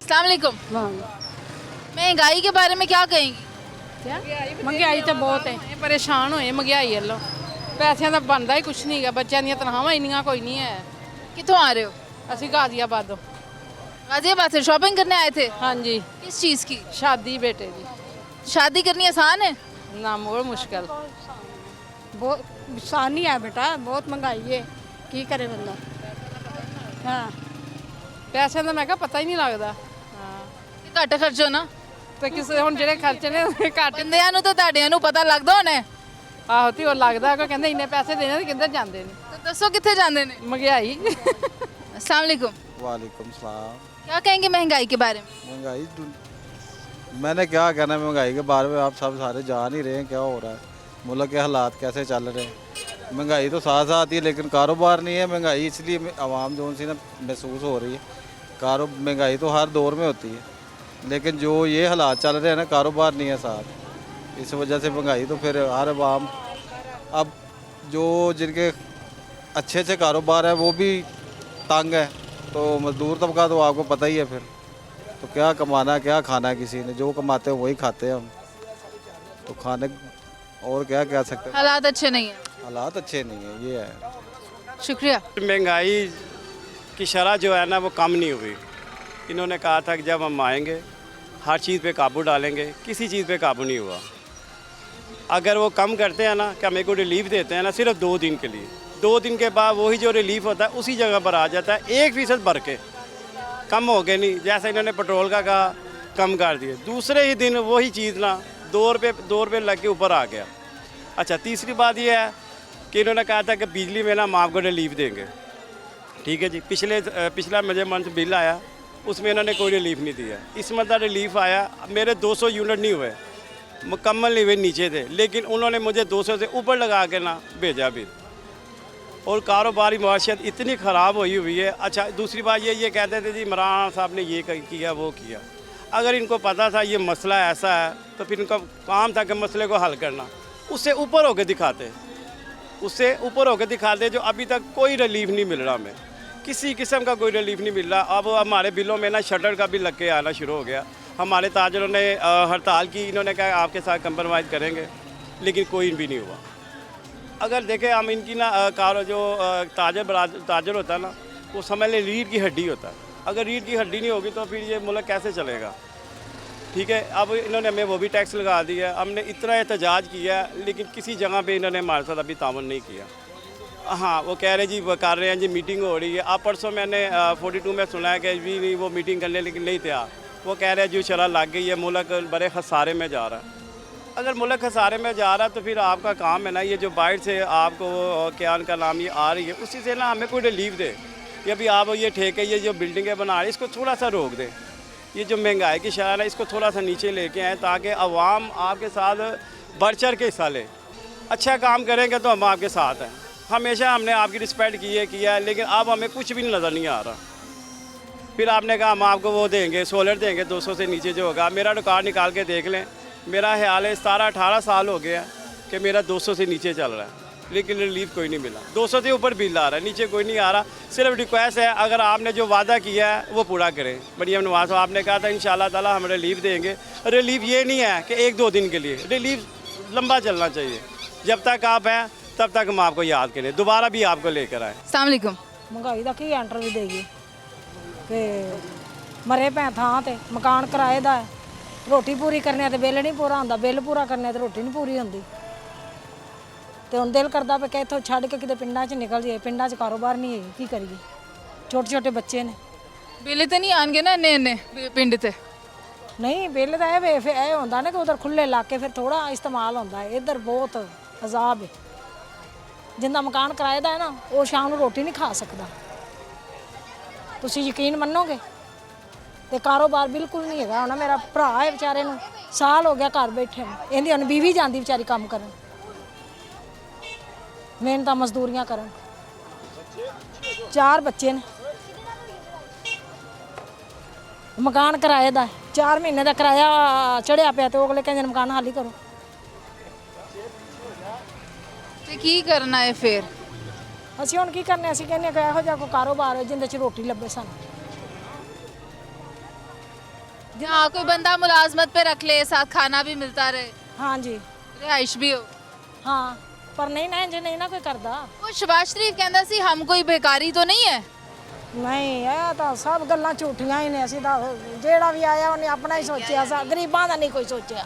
अस्सलाम वालेकुम। महंगाई के बारे में क्या कहेंगी? महंगाई तो बहुत है, परेशान होए महंगाई वालों, पैसों का बनता ही कुछ नहीं है, बच्चों दी तनख्वाहां इन्नियां कोई नहीं है। कितों आ रहे हो? असी गाजियाबादों। गाजियाबाद से शॉपिंग करने आए थे? हाँ जी। किस चीज़ की? शादी बेटे की। शादी करनी आसान है? ना बहुत मुश्किल। बहुत आसान नहीं है बेटा, बहुत महंगाई है, की करे बंदा। हाँ पैसे का मैं क्या पता ही नहीं लगता। घट खर्चो ना तो किसी हम जो खर्चे ने घट बंदियां नूं तो तुहाडियां नूं पता लगदा होना है। आहो तो लगता कोई कहते इन्ने पैसे देने तो किधर जाते हैं। तो दसो कितने जाते हैं? महंगाई। अस्सलाम वालेकुम। वालेकुम सलाम। क्या कहेंगे महंगाई के बारे में? महंगाई मैंने क्या कहना है महंगाई के बारे में, आप सब सारे जान ही रहे हैं क्या हो रहा है, मुल्क के हालात कैसे चल रहे हैं। महंगाई तो साथ साथ ही है लेकिन कारोबार नहीं है। महंगाई इसलिए आवाम जो सी ना महसूस हो रही है। महंगाई तो हर दौर में होती है, लेकिन जो ये हालात चल रहे हैं ना, कारोबार नहीं है साथ, इस वजह से महंगाई तो फिर हर आवाम, अब जो जिनके अच्छे अच्छे कारोबार है वो भी तंग है, तो मजदूर तबका तो आपको पता ही है फिर, तो क्या कमाना क्या खाना है, किसी ने जो कमाते हैं वही खाते हैं हम, तो खाने और क्या कह सकते हैं। हालात अच्छे नहीं है। हालात अच्छे नहीं है, ये है। शुक्रिया। महंगाई की शरह जो है ना वो कम नहीं हुई। इन्होंने कहा था कि जब हम आएंगे हर चीज़ पे काबू डालेंगे, किसी चीज़ पे काबू नहीं हुआ। अगर वो कम करते हैं ना कि हमें को रिलीफ देते हैं ना सिर्फ 2 दिन के लिए, 2 दिन के बाद वही जो रिलीफ होता है उसी जगह पर आ जाता है, 1% बढ़ के कम हो गए नहीं। जैसे इन्होंने पेट्रोल का कहा कम कर दिए, दूसरे ही दिन वही चीज़ ना 2 रुपये लग के ऊपर आ गया। अच्छा, तीसरी बात ये है कि इन्होंने कहा था कि बिजली में ना हम आपको रिलीफ देंगे। ठीक है जी, पिछला मुझे मंथ बिल आया, उसमें इन्होंने कोई रिलीफ नहीं दिया। इस मंथ रिलीफ आया, मेरे 200 यूनिट नहीं हुए, मुकम्मल नहीं हुए, नीचे थे, लेकिन उन्होंने मुझे 200 से ऊपर लगा के ना भेजा बिल। और कारोबारी माशियत इतनी ख़राब हुई है। अच्छा, दूसरी बात ये कहते थे जी इमरान साहब ने ये किया वो किया। अगर इनको पता था ये मसला ऐसा है तो फिर इनका काम था कि मसले को हल करना, उससे ऊपर होकर दिखाते, उससे ऊपर होकर दिखाते। जो अभी तक कोई रिलीफ नहीं मिल रहा, हमें किसी किस्म का कोई रिलीफ नहीं मिल रहा। अब हमारे बिलों में ना शटर का बिल लग के आना शुरू हो गया। हमारे ताजरों ने हड़ताल की, इन्होंने कहा आपके साथ कंप्रोमाइज़ करेंगे, लेकिन कोई भी नहीं हुआ। अगर देखें हम इनकी ना जो ताजर होता है ना, वो समझ लें रीढ़ की हड्डी होता है। अगर रीढ़ की हड्डी नहीं होगी तो फिर ये मुल्क कैसे चलेगा? ठीक है, अब इन्होंने हमें वो भी टैक्स लगा दिया है, हमने इतना एहतजाज किया है, लेकिन किसी जगह पे इन्होंने हमारे साथ अभी ताउन नहीं किया। हाँ, वो कह रहे जी वो कर रहे हैं जी, मीटिंग हो रही है। अब परसों मैंने 42 में सुना है कि भी नहीं वो मीटिंग करने लेकिन नहीं तैयार। वो कह रहे हैं जो शरह लग गई है, मुल्क बड़े खसारे में जा रहा है। अगर मुल्क खसारे में जा रहा है तो फिर आपका काम है ना, ये जो बाहर से आपको क्या उनका नाम ये आ रही है, उसी से ना हमें कोई रिलीफ दे। कि अभी आप ये ठेके ये जो बिल्डिंगें बना रहे हैं, इसको थोड़ा सा रोक दें। ये जो महंगाई की शरह है इसको थोड़ा सा नीचे लेके आएँ, ताकि अवाम आपके साथ बढ़ चढ़ के हिस्सा ले। अच्छा काम करेंगे तो हम आपके साथ हैं। हमेशा हमने आपकी रिस्पेक्ट किया है, लेकिन अब हमें कुछ भी नज़र नहीं आ रहा। फिर आपने कहा हम आपको वो देंगे, सोलर देंगे 200 से नीचे जो होगा। मेरा रिकॉर्ड निकाल के देख लें, मेरा ख्याल है 17-18 साल हो गया कि मेरा 200 से नीचे चल रहा है, लेकिन रिलीफ कोई नहीं मिला। 200 से ऊपर बिल आ रहा है, नीचे कोई नहीं आ रहा। सिर्फ रिक्वेस्ट है, अगर आपने जो वादा किया है वो पूरा करें। मरियम नवाज़ आपने कहा था इंशाल्लाह ताला हम रिलीफ देंगे। रिलीफ ये नहीं है कि 1-2 दिन के लिए, रिलीफ लंबा चलना चाहिए। जब तक आप हैं तब तक हम आपको याद करें, दोबारा भी आपको लेकर आए। अस्सलाम वालेकुम। महंगाई का की इंटरव्यू देगी कि मरे भैं थां ते मकान किराए दा है, रोटी पूरी करने ते बिल नहीं पूरा होंदा, बिल पूरा करने ते रोटी नहीं पूरी होंदी। ते हुण दिल करदा पे कि इत्थों छड्ड के किते पिंडां 'च निकल जाइए, पिंडां 'च कारोबार नहीं है, की करिए? छोटे छोटे बच्चे ने, बिल ते नहीं आएंगे ना इन्ने पिंड ते? नहीं बिल तो ये होंदा ना कि उधर खुले इलाके फिर थोड़ा इस्तेमाल होंदा है, इधर बहुत अजाब है। जिंदा मकान किराए दा है ना, वो शाम ਨੂੰ रोटी नहीं खा सकदा। ਤੁਸੀਂ ਯਕੀਨ ਮੰਨੋਗੇ? ਤੇ ਕਾਰੋਬਾਰ ਬਿਲਕੁਲ ਨਹੀਂ ਹੈਗਾ। ਹੁਣ ਮੇਰਾ ਭਰਾ ਹੈ ਵਿਚਾਰੇ ਨੂੰ ਸਾਲ ਹੋ ਗਿਆ ਘਰ ਬੈਠੇ ਨੂੰ, ਇਹਦੀ ਹੁਣ ਬੀਵੀ ਜਾਂਦੀ ਵਿਚਾਰੀ ਕੰਮ ਕਰਨ, ਮਿਹਨਤਾਂ ਮਜ਼ਦੂਰੀਆਂ ਕਰਨ। 4 ਬੱਚੇ ਨੇ, ਮਕਾਨ ਕਿਰਾਏ ਦਾ 4 ਮਹੀਨੇ ਦਾ ਕਿਰਾਇਆ ਚੜਿਆ ਪਿਆ ਤੇ ਉਹ ਅਗਲੇ ਕਹਿੰਦੇ ਨੇ ਮਕਾਨ ਹਾਲੀ ਕਰੋ। ਤੇ ਕੀ ਕਰਨਾ ਹੈ ਫਿਰ? ਅਸੀਂ ਹੁਣ ਕੀ ਕਰਨੇ? ਅਸੀਂ ਕਹਿੰਦੇ ਕਿ ਇਹੋ ਜਿਹਾ ਕੋਈ ਕਾਰੋਬਾਰ ਹੈ ਜਿੰਦੇ 'ਚ ਰੋਟੀ ਲੱਭੇ ਸਾਨੂੰ। हाँ, कोई बंदा मुलाजमत पे रख ले, साथ खाना भी मिलता रहे। हाँ जी, रिहाइश भी हो। हाँ, पर नहीं ना इंज नहीं ना कोई करदा। वो शहबाज शरीफ कहंदा सी हम कोई बेकारी तो नहीं है। नहीं, ਇਹ ਤਾਂ ਸਭ ਗੱਲਾਂ ਝੂਠੀਆਂ ਹੀ ਨੇ। ਅਸੀਂ ਤਾਂ ਜਿਹੜਾ ਵੀ ਆਇਆ ਉਹਨੇ ਆਪਣਾ ਹੀ ਸੋਚਿਆ, ਗਰੀਬਾਂ ਦਾ ਨਹੀਂ ਕੋਈ ਸੋਚਿਆ।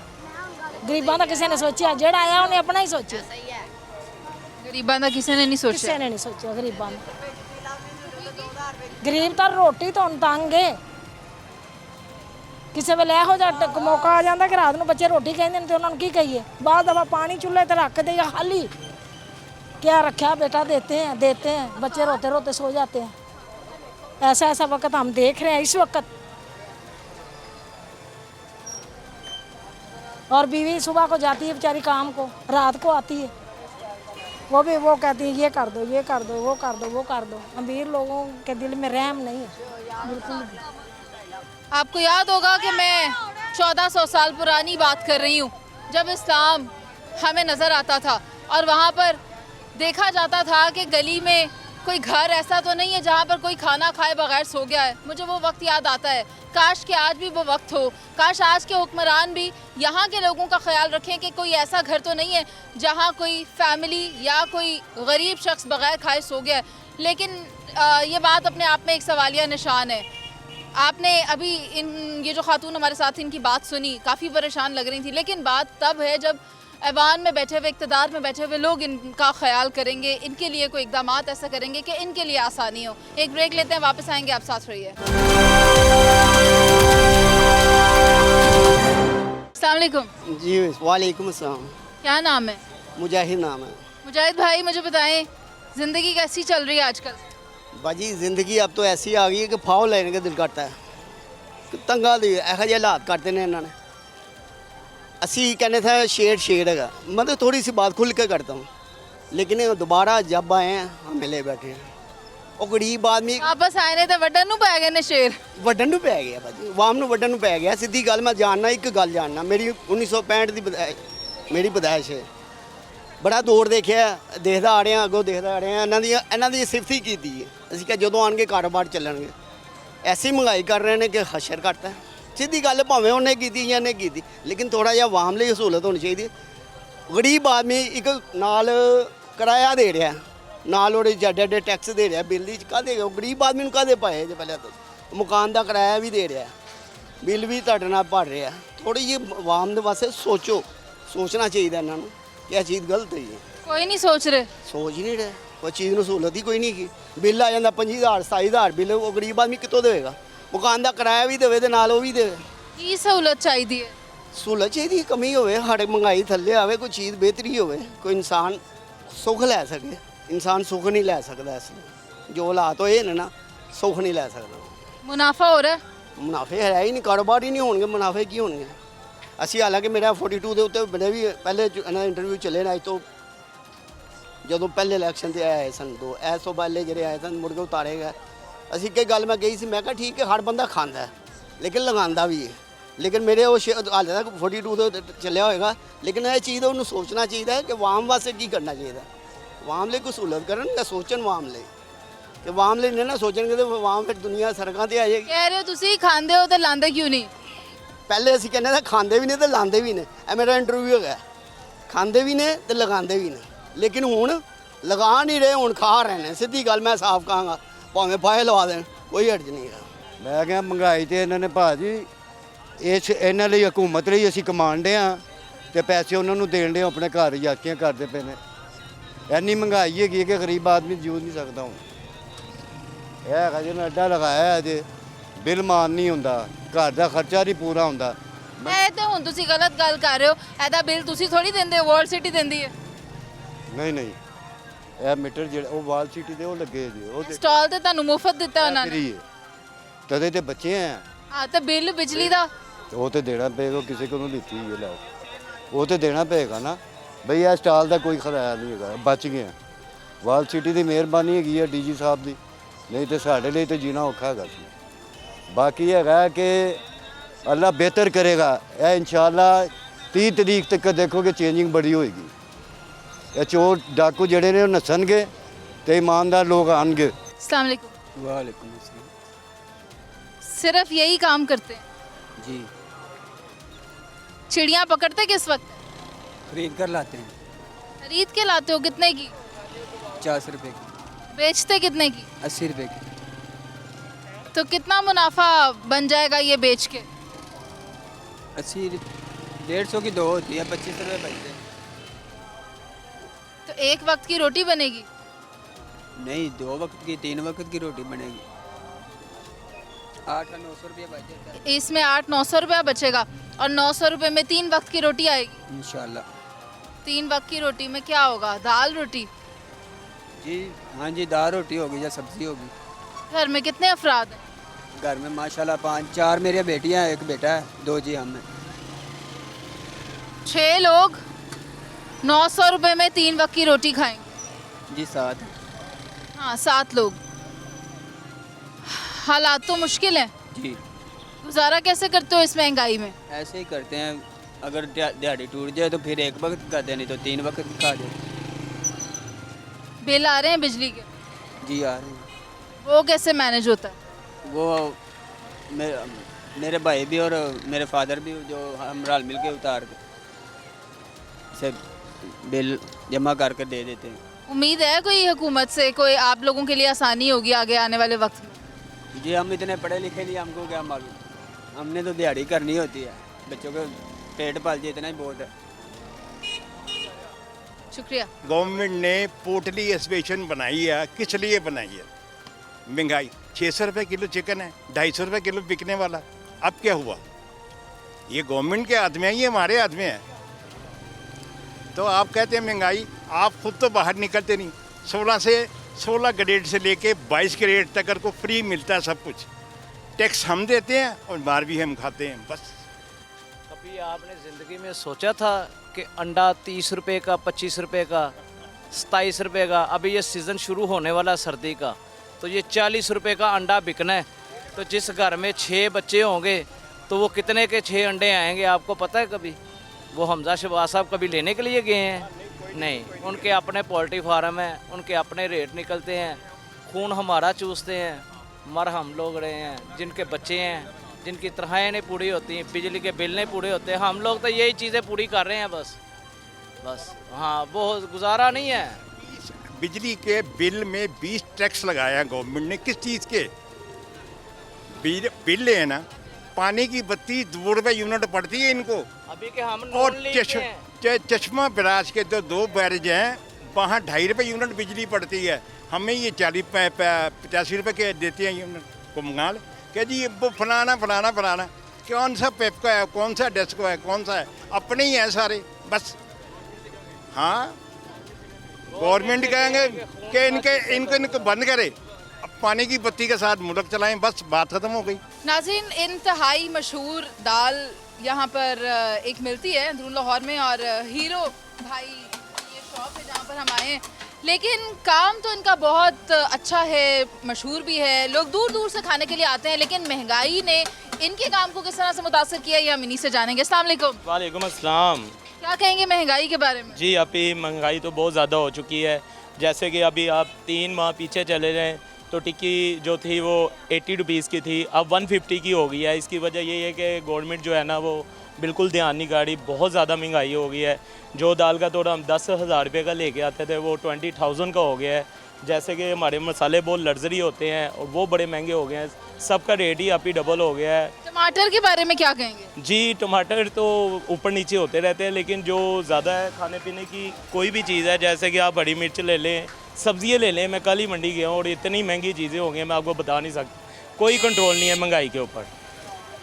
ਗਰੀਬਾਂ ਦਾ ਕਿਸੇ ਨੇ ਸੋਚਿਆ? ਜਿਹੜਾ ਆਇਆ ਉਹਨੇ ਆਪਣਾ ਹੀ ਸੋਚਿਆ। ਗਰੀਬਾਂ ਦਾ ਕਿਸੇ ਨੇ ਨਹੀਂ ਸੋਚਿਆ। ਕਿਸੇ ਨੇ ਨਹੀਂ ਸੋਚਿਆ ਗਰੀਬਾਂ ਦਾ। ਗਰੀਬ ਤਾਂ ਰੋਟੀ ਤੋਂ ਤੰਗ ਏ। ਕਿਸੇ ਵੇਲੇ ਇਹੋ ਜਿਹਾ ਮੌਕਾ ਆ ਜਾਂਦਾ ਕਿ ਰਾਤ ਨੂੰ ਬੱਚੇ ਰੋਟੀ ਕਹਿੰਦੇ ਨੇ ਤੇ ਉਹਨਾਂ ਨੂੰ ਕੀ ਕਹੀਏ? ਬਾਅਦ ਦਫਾ ਪਾਣੀ ਚੁੱਲ੍ਹੇ ਤੇ ਰੱਖ ਦੇ ਖਾਲੀ, क्या रखा बेटा, देते हैं, बच्चे रोते रोते सो जाते हैं। ऐसा ऐसा वक्त हम देख रहे हैं इस वक्त। और बीवी सुबह को जाती है बेचारी काम को, रात को आती है, वो भी वो कहती है ये कर दो, ये कर दो, वो कर दो, वो कर दो। अमीर लोगों के दिल में रहम नहीं है बिल्कुल भी। आपको याद होगा कि मैं 1400 साल पुरानी बात कर रही हूँ, जब इस्लाम हमें नज़र आता था और वहाँ पर देखा जाता था कि गली में कोई घर ऐसा तो नहीं है जहाँ पर कोई खाना खाए बगैर सो गया है। मुझे वो वक्त याद आता है। काश कि आज भी वो वक्त हो, काश आज के हुक्मरान भी यहाँ के लोगों का ख्याल रखें कि कोई ऐसा घर तो नहीं है जहाँ कोई फैमिली या कोई गरीब शख्स बगैर खाए सो गया है। लेकिन ये बात अपने आप में एक सवालिया निशान है। आपने अभी ये जो खातून हमारे साथ इनकी बात सुनी, काफ़ी परेशान लग रही थी, लेकिन बात तब है जब ऐवान में बैठे हुए, इक़्तिदार में बैठे हुए लोग इनका ख्याल करेंगे, इनके लिए कोई इक़दाम ऐसा करेंगे कि इनके लिए आसानी हो। एक ब्रेक लेते हैं, वापस आएंगे, आप साथ रहिए। अस्सलाम वालेकुम। जी वालेकुम अस्सलाम। क्या नाम है? मुजाहिद नाम है। मुजाहिद भाई, मुझे बताएं ज़िंदगी कैसी चल रही है आजकल? बाजी ज़िंदगी अब तो ऐसी आ गई है कि फाव लेने का दिल करता है। तंगा दी ऐसा जे हालात करते हैं इन्होंने। असी कहने था शेड है, मतलब थोड़ी सी बात खुल के करता हूँ, लेकिन दोबारा जब आए हैं हम ले बैठे हैं। वो गरीब आदमी वापस आए ने तो वड्डन नूं पै गए ने शेर। वड्डन नूं पै गया भाजी, वाम नूं वड्डन नूं पै गया। सीधी गल मैं जानना, एक गल जानना, मेरी 1965 की मेरी पैदाइश है। बड़ा दौर देखिया, देखता आ रहे हैं, अगों देखता आ रहे हैं। इन्हों की सिफत ही की है। असीं क्या जदों आएंगे कारोबार चलणगे, ऐसी महंगाई कर रहे हैं कि हशर करता है। सीधी गल भावें उन्हें की या नहीं की, लेकिन थोड़ा जिहा आवाम लई सहूलत होनी चाहिए। गरीब आदमी एक नाल ਕਿਰਾਇਆ ਦੇ ਰਿਹਾ ਨਾਲ ਉਹਦੇ ਜੱਡੇ ਟੈਕਸ ਦੇ ਰਿਹਾ ਬਿੱਲ ਦੀ ਕਾਹਦੇ ਉਹ ਗਰੀਬ ਆਦਮੀ ਨੂੰ ਕਾਹਦੇ ਪਾਏ ਜੇ ਪਹਿਲਾਂ ਤਾਂ ਮਕਾਨ ਦਾ ਕਿਰਾਇਆ ਵੀ ਦੇ ਰਿਹਾ ਬਿੱਲ ਵੀ ਤੁਹਾਡੇ ਨਾਲ ਭਰ ਰਿਹਾ ਥੋੜੀ ਜਿਹੀ ਆਵਾਮ ਦੇ ਵਾਸਤੇ ਸੋਚਣਾ ਚਾਹੀਦਾ ਇਹਨਾਂ ਨੂੰ ਕਿ ਇਹ ਚੀਜ਼ ਗਲਤ ਹੋਈ ਹੈ कोई नहीं सोच रहे। ਸੋਚ ਹੀ ਨਹੀਂ ਰਹੇ ਉਹ ਚੀਜ਼ ਨੂੰ ਸਹੂਲਤ ਹੀ ਕੋਈ ਨਹੀਂ ਕੀ ਬਿੱਲ ਆ ਜਾਂਦਾ 25,000 27,000 ਬਿੱਲ ਉਹ ਗਰੀਬ ਆਦਮੀ ਕਿੱਥੋਂ ਦੇਵੇਗਾ ਮਕਾਨ ਦਾ ਕਿਰਾਇਆ ਵੀ ਦੇਵੇ ਤੇ ਨਾਲ ਉਹ ਵੀ ਦੇਵੇ की सहूलत चाहिए है? ਸਹੂਲਤ ਚਾਹੀਦੀ ਕਮੀ ਹੋਵੇ ਸਾਡੇ ਮਹਿੰਗਾਈ ਥੱਲੇ ਆਵੇ ਕੋਈ ਚੀਜ਼ ਬਿਹਤਰੀ ਹੋਵੇ ਕੋਈ ਇਨਸਾਨ ਸੁੱਖ ਲੈ ਸਕੇ ਇਨਸਾਨ ਸੁੱਖ ਨਹੀਂ ਲੈ ਸਕਦਾ ਇਸ ਲਈ ਜੋ ਹਾਲਾਤ ਹੋਏ ਨੇ ਨਾ ਸੁੱਖ ਨਹੀਂ ਲੈ ਸਕਦਾ मुनाफा हो रहा है? ਮੁਨਾਫੇ ਹੈ ਹੀ ਨਹੀਂ ਕਾਰੋਬਾਰ ਹੀ ਨਹੀਂ ਹੋਣਗੇ ਮੁਨਾਫੇ ਕੀ ਹੋਣਗੇ ਅਸੀਂ ਹਾਲਾਂਕਿ ਮੇਰਾ 42 ਦੇ ਉੱਤੇ ਮੇਰੇ ਵੀ ਪਹਿਲੇ ਇਹਨਾਂ ਇੰਟਰਵਿਊ ਚੱਲੇ ਨਾ ਅੱਜ ਤੋਂ ਜਦੋਂ ਪਹਿਲੇ ਇਲੈਕਸ਼ਨ ਤੇ ਆਏ ਸਨ ਦੋ ਇਸ ਤੋਂ ਪਹਿਲੇ ਜਿਹੜੇ ਆਏ ਸਨ ਮੁੜ ਕੇ ਉਤਾਰੇ ਗਏ ਅਸੀਂ ਕੀ ਗੱਲ ਮੈਂ ਕਹੀ ਸੀ ਮੈਂ ਕਿਹਾ ਠੀਕ ਹੈ ਹਰ ਬੰਦਾ ਖਾਂਦਾ ਹੈ ਲੇਕਿਨ ਲਗਾਉਂਦਾ ਵੀ ਹੈ ਲੇਕਿਨ ਮੇਰੇ ਉਹ ਹਾਲੇ ਤੱਕ 42 ਦੇ ਚੱਲਿਆ ਹੋਏਗਾ ਲੇਕਿਨ ਇਹ ਚੀਜ਼ ਉਹਨੂੰ ਸੋਚਣਾ ਚਾਹੀਦਾ ਹੈ ਕਿ ਆਵਾਮ ਵਾਸਤੇ ਕੀ ਕਰਨਾ ਚਾਹੀਦਾ ਆਵਾਮ ਲਈ ਕੋਈ ਸਹੂਲਤ ਕਰਨ ਜਾਂ ਸੋਚਣ ਆਵਾਮ ਲਈ ਕਿ ਆਵਾਮ ਲਈ ਨਹੀਂ ਨਾ ਸੋਚਣਗੇ ਤਾਂ ਆਵਾਮ ਫਿਰ ਦੁਨੀਆ ਸੜਕਾਂ ਤੇ ਆ ਜਾਏਗੀ कह रहे हो तुसी खांदे हो तो लांदे क्यों नहीं? ਪਹਿਲੇ ਅਸੀਂ ਕਹਿੰਦੇ ਤਾਂ ਖਾਂਦੇ ਵੀ ਨੇ ਤੇ ਲਾਉਂਦੇ ਵੀ ਨੇ ਇਹ ਮੇਰਾ ਇੰਟਰਵਿਊ ਹੈਗਾ ਖਾਂਦੇ ਵੀ ਨੇ ਤੇ ਲਗਾਉਂਦੇ ਵੀ ਨੇ ਲੇਕਿਨ ਹੁਣ ਲਗਾ ਨਹੀਂ ਰਹੇ ਹੁਣ ਖਾ ਰਹੇ ਨੇ ਸਿੱਧੀ ਗੱਲ ਮੈਂ ਸਾਫ਼ ਕਹਾਂਗਾ ਭਾਵੇਂ ਫਾਇਲ ਲਵਾ ਦੇਣ ਕੋਈ ਹਰਜ ਨਹੀਂ ਹੈ ਮੈਂ ਕਿਹਾ ਮਹਿੰਗਾਈ ਤੇ ਇਹਨਾਂ ਨੇ ਭਾਜੀ ਇਹਨਾਂ ਲਈ ਹਕੂਮਤ ਲਈ ਅਸੀਂ ਕਮਾਉਂਦੇ ਆ ਤੇ ਪੈਸੇ ਉਹਨਾਂ ਨੂੰ ਦੇਣ ਦੇ ਆਪਣੇ ਘਰ ਯਾਤਰੀਆਂ ਕਰਦੇ ਪਏ ਨੇ ਇੰਨੀ ਮਹਿੰਗਾਈ ਹੈਗੀ ਕਿ ਗਰੀਬ ਆਦਮੀ ਜੂਝ ਨਹੀਂ ਸਕਦਾ ਹੁਣ ਇਹ ਹੈਗਾ ਜਿਹਨੇ ਅੱਡਾ ਲਗਾਇਆ ਜੇ ਬਿੱਲ ਮਾਨ ਨਹੀਂ ਹੁੰਦਾ ਘਰ ਦਾ ਖਰਚਾ ਨਹੀਂ ਪੂਰਾ ਹੁੰਦਾ ਇਹ ਤੇ ਹੁਣ ਤੁਸੀਂ ਗਲਤ ਗੱਲ ਕਰ ਰਹੇ ਹੋ ਇਹਦਾ ਬਿੱਲ ਤੁਸੀਂ ਥੋੜੀ ਦਿੰਦੇ ਹੋ ਵਾਲ ਸਿਟੀ ਦਿੰਦੀ ਹੈ ਨਹੀਂ ਇਹ ਮੀਟਰ ਜਿਹੜਾ ਉਹ ਵਾਲ ਸਿਟੀ ਦੇ ਉਹ ਲੱਗੇ ਜੀ ਉਹ ਸਟਾਲ ਤੇ ਤੁਹਾਨੂੰ ਮੁਫਤ ਦਿੱਤਾ ਉਹਨਾਂ ਨੇ ਤਦੇ ਤੇ ਬੱਚੇ ਆ ਹਾਂ ਤੇ ਬਿੱਲ ਬਿਜਲੀ ਦਾ ਉਹ ਤੇ ਦੇਣਾ ਪਏਗਾ ਕਿਸੇ ਕੋਲੋਂ ਲਿੱਤੀ ਹੈ ਲੈ ਉਹ ਤੇ ਦੇਣਾ ਪਏਗਾ ਨਾ ਬਈ ਇਹ ਸਟਾਲ ਦਾ ਕੋਈ ਖਰਾਇਆ ਨਹੀਂ ਹੈਗਾ ਬਚ ਗਿਆ ਵਾਲ ਸਿਟੀ ਦੀ ਮਿਹਰਬਾਨੀ ਹੈਗੀ ਹੈ ਡੀਜੀ ਸਾਹਿਬ ਦੀ ਨਹੀਂ ਤੇ ਸਾਡੇ ਲਈ ਤੇ ਜੀਣਾ ਔਖਾ ਹੈਗਾ ਸੀ ਬਾਕੀ ਹੈਗਾ ਕਿ ਅੱਲਾ ਬਿਹਤਰ ਕਰੇਗਾ ਇਹ ਇਨਸ਼ਾਅੱਲਾ 30 ਤਰੀਕ ਤੱਕ ਦੇਖੋਗੇ ਚੇਂਜਿੰਗ ਬੜੀ ਹੋਏਗੀ ਇਹ ਚੋਰ ਡਾਕੂ ਜਿਹੜੇ ਨੇ ਉਹ ਨੱਸਣਗੇ ਤੇ ਇਮਾਨਦਾਰ ਲੋਕ ਆਣਗੇ अस्सलाम वालेकुम। वालेकुम अस्सलाम। सिर्फ यही काम करते हैं? जी। चिड़ियाँ पकड़ते किस वक्त? खरीद कर लाते हैं। खरीद के लाते हो कितने की? 50 रुपए की। बेचते कितने की? 80 रुपए की। तो कितना मुनाफा बन जाएगा ये बेच के? 80 150 की दो होती है 25 रुपये बचते हैं। तो एक वक्त की रोटी बनेगी? नहीं 2 वक्त की 3 वक्त की रोटी बनेगी। 800-900 रुपया बच जाता है। इसमें 800-900 रुपया बचेगा और 900 रुपये में 3 वक्त की रोटी आएगी इंशाल्लाह। 3 वक्त की रोटी में क्या होगा? दाल रोटी? जी हाँ जी दाल रोटी होगी या सब्जी होगी। घर में कितने अफराद हैं? घर में माशाल्लाह 5-4 मेरी बेटियां हैं 1 बेटा है 2 जी हम हैं। 6 लोग 900 रुपये में 3 वक्त की रोटी खाएंगे। जी 7। हाँ 7 लोग। हालात तो मुश्किल हैं। जी। गुजारा कैसे करते हो इस महंगाई में? ऐसे ही करते हैं अगर दिहाड़ी टूट जाए तो फिर 1 वक्त कर दें नहीं तो 3 वक्त खा दे। बिल आ रहे हैं बिजली के? जी आ रहे हैं। वो कैसे मैनेज होता है? वो मेरे भाई भी और मेरे फादर भी जो हम रल मिल के उतार के से बिल जमा करके दे देते हैं। उम्मीद है कोई हुकूमत से कोई आप लोगों के लिए आसानी होगी आगे आने वाले वक्त में? जी हम इतने पढ़े लिखे नहीं हमको क्या मालूम हमने तो दिहाड़ी करनी होती है बच्चों के पेट पाल जाए इतना ही बहुत है। शुक्रिया। गवर्नमेंट ने पोटली एसोसिएशन बनाई है किस लिए बनाई है? महंगाई 600 रुपये किलो चिकन है 250 रुपये किलो बिकने वाला अब क्या हुआ? ये गवर्नमेंट के हाथ में है ये हमारे हाथ में है। तो आप कहते हैं महंगाई आप खुद तो बाहर निकलते नहीं 16 ग्रेड से लेके 22 ग्रेड तक को फ्री मिलता है सब कुछ टैक्स हम देते हैं और मार भी हम खाते हैं बस। कभी आपने ज़िंदगी में सोचा था कि अंडा 30 रुपये का 25 रुपये का 27 रुपये का अभी ये सीज़न शुरू होने वाला सर्दी का तो ये 40 रुपये का अंडा बिकना है तो जिस घर में 6 बच्चे होंगे तो वो कितने के 6 अंडे आएंगे आपको पता है? कभी वो हमजा शहबाज साहब कभी लेने के लिए गए हैं? नहीं। उनके अपने पोल्ट्री फार्म हैं उनके अपने रेट निकलते हैं खून हमारा चूसते हैं मर हम लोग रहे हैं जिनके बच्चे हैं जिनकी तनख्वाहें नहीं पूरी होती बिजली के बिल नहीं पूरे होते हम लोग तो यही चीज़ें पूरी कर रहे हैं बस हाँ वो गुजारा नहीं है बिजली के बिल में 20 टैक्स लगाया गवर्नमेंट ने, किस चीज़ के? बिल है ना, पानी की बत्ती 2 रुपये यूनिट पड़ती है इनको। अभी के हम और चश्मा बराज के जो 2 बैरेज हैं वहाँ 2.5 रुपये यूनिट बिजली पड़ती है, हमें ये 85 रुपये के देते हैं यूनिट को। मंगाल क्या जी वो फलाना फलाना फलाना, कौन सा पेपको है, कौन सा डेस्को है, कौन सा है, अपने ही हैं सारे बस। हाँ, गवर्नमेंट कहेंगे कि इनको बंद करे, पानी की बत्ती के साथ मुल्क चलाएं, बस बात खत्म हो गई। नाज़रीन, इंतहाई मशहूर दाल यहाँ पर एक मिलती है अंदरून लाहौर में, और हीरो भाई ये शॉप है जहाँ पर हम आए हैं। लेकिन काम तो इनका बहुत अच्छा है, मशहूर भी है, लोग दूर दूर से खाने के लिए आते हैं। लेकिन महंगाई ने इनके काम को किस तरह से मुतासर किया, ये हम इन्हीं से जानेंगे। अस्सलाम वालेकुम। वालेकुम अस्सलाम। क्या कहेंगे महंगाई के बारे में? जी, अभी महंगाई तो बहुत ज़्यादा हो चुकी है। जैसे कि अभी आप 3 माह पीछे चले जाएँ तो टिक्की जो थी वो 80 रुपीज़ की थी, अब 150 की हो गई है। इसकी वजह यही है कि गवर्नमेंट जो है ना वो बिल्कुल ध्यान नहीं कर रही, बहुत ज़्यादा महंगाई हो गई है। जो दाल का तोड़ा हम 10,000 रुपये का लेके आते थे वो 20,000 का हो गया है। जैसे कि हमारे मसाले बहुत लग्जरी होते हैं और वो बड़े महंगे हो गए हैं, सबका रेट ही अभी डबल हो गया है। टमाटर के बारे में क्या कहेंगे? जी, टमाटर तो ऊपर नीचे होते रहते हैं, लेकिन जो ज़्यादा है खाने पीने की कोई भी चीज़ है, जैसे कि आप हरी मिर्च ले लें, सब्जियाँ ले लें। मैं कल ही मंडी गया हूँ और इतनी महंगी चीज़ें हो गई हैं, मैं आपको बता नहीं सकता। कोई कंट्रोल नहीं है महंगाई के ऊपर।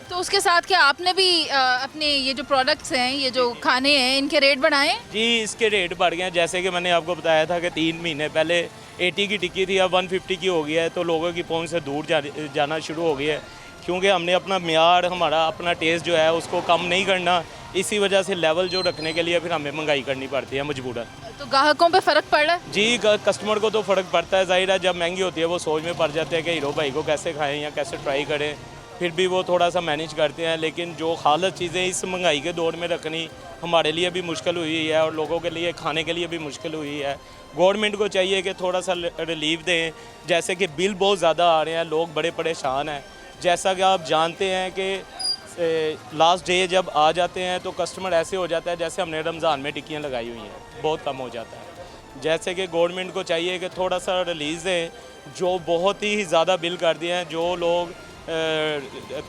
तो उसके साथ क्या आपने भी अपने ये जो प्रोडक्ट्स हैं, ये जो खाने हैं, इनके रेट बढ़ाए? जी, इसके रेट बढ़ गए हैं। जैसे कि मैंने आपको बताया था कि 3 महीने पहले 80 की टिक्की थी, अब 150 की हो गई है। तो लोगों की पहुंच से दूर जाना शुरू हो गई है, क्योंकि हमने अपना मियार, हमारा अपना टेस्ट जो है उसको कम नहीं करना। इसी वजह से लेवल जो रखने के लिए फिर हमें महंगाई करनी पड़ती है मजबूरन। तो ग्राहकों पे फ़र्क पड़ रहा है? जी, कस्टमर को तो फ़र्क पड़ता है, ज़ाहिर है। जब महंगी होती है वो सोच में पड़ जाते हैं कि हीरो भाई को कैसे खाएँ या कैसे ट्राई करें, फिर भी वो थोड़ा सा मैनेज करते हैं। लेकिन जो खालत चीज़ें इस महंगाई के दौर में रखनी हमारे लिए भी मुश्किल हुई है और लोगों के लिए खाने के लिए भी मुश्किल हुई है। गवर्नमेंट को चाहिए कि थोड़ा सा रिलीफ दें। जैसे कि बिल बहुत ज़्यादा आ रहे हैं, लोग बड़े परेशान हैं। जैसा कि आप जानते हैं कि लास्ट डे जब आ जाते हैं तो कस्टमर ऐसे हो जाता है जैसे हमने रमज़ान में टिक्कियाँ लगाई हुई हैं, बहुत कम हो जाता है। जैसे कि गवर्नमेंट को चाहिए कि थोड़ा सा रिलीज़ दें। जो बहुत ही ज़्यादा बिल कर दिए हैं, जो लोग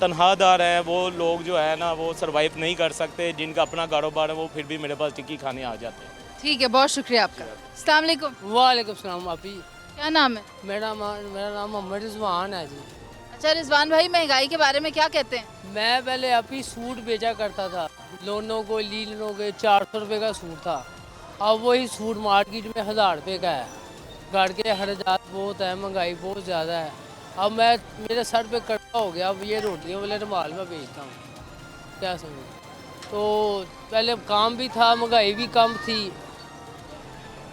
तनहादार हैं, वो लोग जो है ना वो सर्वाइव नहीं कर सकते, जिनका अपना कारोबार है वो फिर भी मेरे पास टिक्की खाने आ जाते हैं। ठीक है, बहुत शुक्रिया आपका। अस्सलाम वालेकुम। वालेकुम सलाम। आप ही क्या नाम है? मेरा नाम मोहम्मद रिजवान है जी। अच्छा रिजवान भाई, महंगाई के बारे में क्या कहते हैं? मैं पहले आप ही सूट बेचा करता था, लोनों को लीलों के 400 रुपये का सूट था। अब वही सूट मार्केट में 1000 रुपये का है। घर के खर्चात बहुत है, महंगाई बहुत ज़्यादा है। अब मेरे सर पे कर्जा हो गया। अब ये रोटियों वाले रुमाल में बेचता हूँ, क्या समझ। तो पहले काम भी था, महंगाई भी कम थी,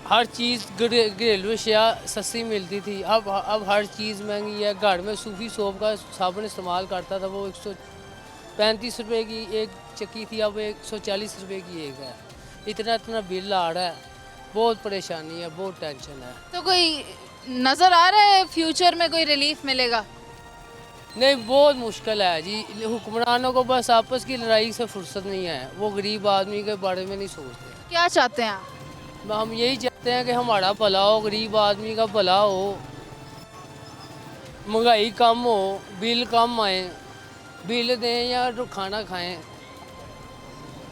हर चीज़ घरेलू अशिया सस्ती मिलती थी। अब हर चीज़ महंगी है। घर में सूफी सोप का साबुन इस्तेमाल करता था, वो 135 रुपये की एक चक्की थी, अब 140 रुपये की एक है। इतना बिल आ रहा है, बहुत परेशानी है, बहुत टेंशन है। तो कोई नज़र आ रहा है फ्यूचर में कोई रिलीफ मिलेगा? नहीं, बहुत मुश्किल है जी। हुक्मरानों को बस आपस की लड़ाई से फुर्सत नहीं है, वो गरीब आदमी के बारे में नहीं सोचते। क्या चाहते हैं आप? हम यही चाहते हैं कि हमारा भला हो, गरीब आदमी का भला हो, महंगाई कम हो, बिल कम आए, बिल दें या खाना खाएं।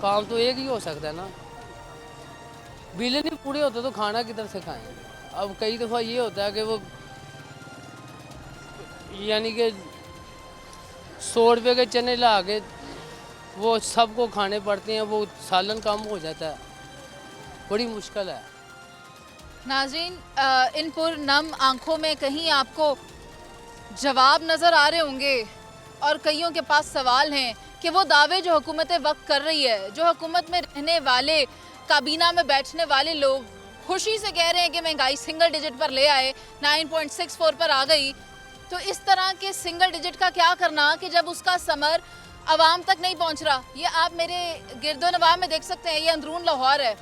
काम तो एक ही हो सकता है ना। बिल नहीं पूरे होते तो खाना किधर से खाएं। अब कई दफ़ा ये होता है कि वो यानी कि 100 रुपये के चने ला के वो सबको खाने पड़ते हैं, वो सालन कम हो जाता है, बड़ी मुश्किल है। नाज़रीन, इन पुरनम आंखों में कहीं आपको जवाब नज़र आ रहे होंगे और कईयों के पास सवाल हैं कि वो दावे जो हुकूमत वक्त कर रही है, जो हुकूमत में रहने वाले, काबीना में बैठने वाले लोग खुशी से कह रहे हैं कि महंगाई सिंगल डिजिट पर ले आए, 9.64 पर आ गई। तो इस तरह के सिंगल डिजिट का क्या करना कि जब उसका समर आवाम तक नहीं पहुंच रहा। ये आप मेरे गिरदो नवाह में देख सकते हैं, ये अंदरून लाहौर है।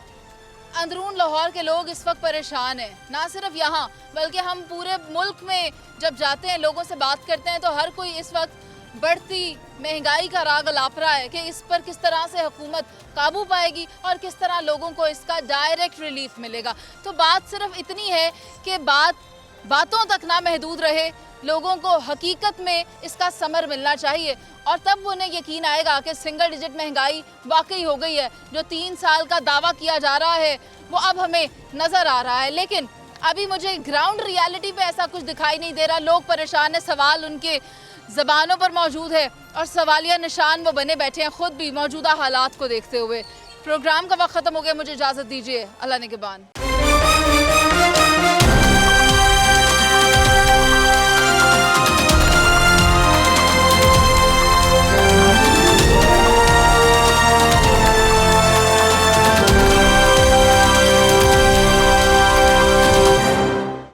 अंदरून लाहौर के लोग इस वक्त परेशान हैं, ना सिर्फ यहाँ बल्कि हम पूरे मुल्क में जब जाते हैं, लोगों से बात करते हैं, तो हर कोई इस वक्त बढ़ती महंगाई का राग अलाप रहा है कि इस पर किस तरह से हुकूमत काबू पाएगी और किस तरह लोगों को इसका डायरेक्ट रिलीफ मिलेगा। तो बात सिर्फ इतनी है कि बातों तक ना महदूद रहे, लोगों को हकीकत में इसका समर मिलना चाहिए और तब उन्हें यकीन आएगा कि सिंगल डिजिट महंगाई वाकई हो गई है। जो 3 साल का दावा किया जा रहा है वो अब हमें नज़र आ रहा है, लेकिन अभी मुझे ग्राउंड रियलिटी पे ऐसा कुछ दिखाई नहीं दे रहा। लोग परेशान हैं, सवाल उनके ज़बानों पर मौजूद है और सवालिया निशान वो बने बैठे हैं खुद भी मौजूदा हालात को देखते हुए। प्रोग्राम का वक्त ख़त्म हो गया, मुझे इजाज़त दीजिए, अल्लाह निगहबान।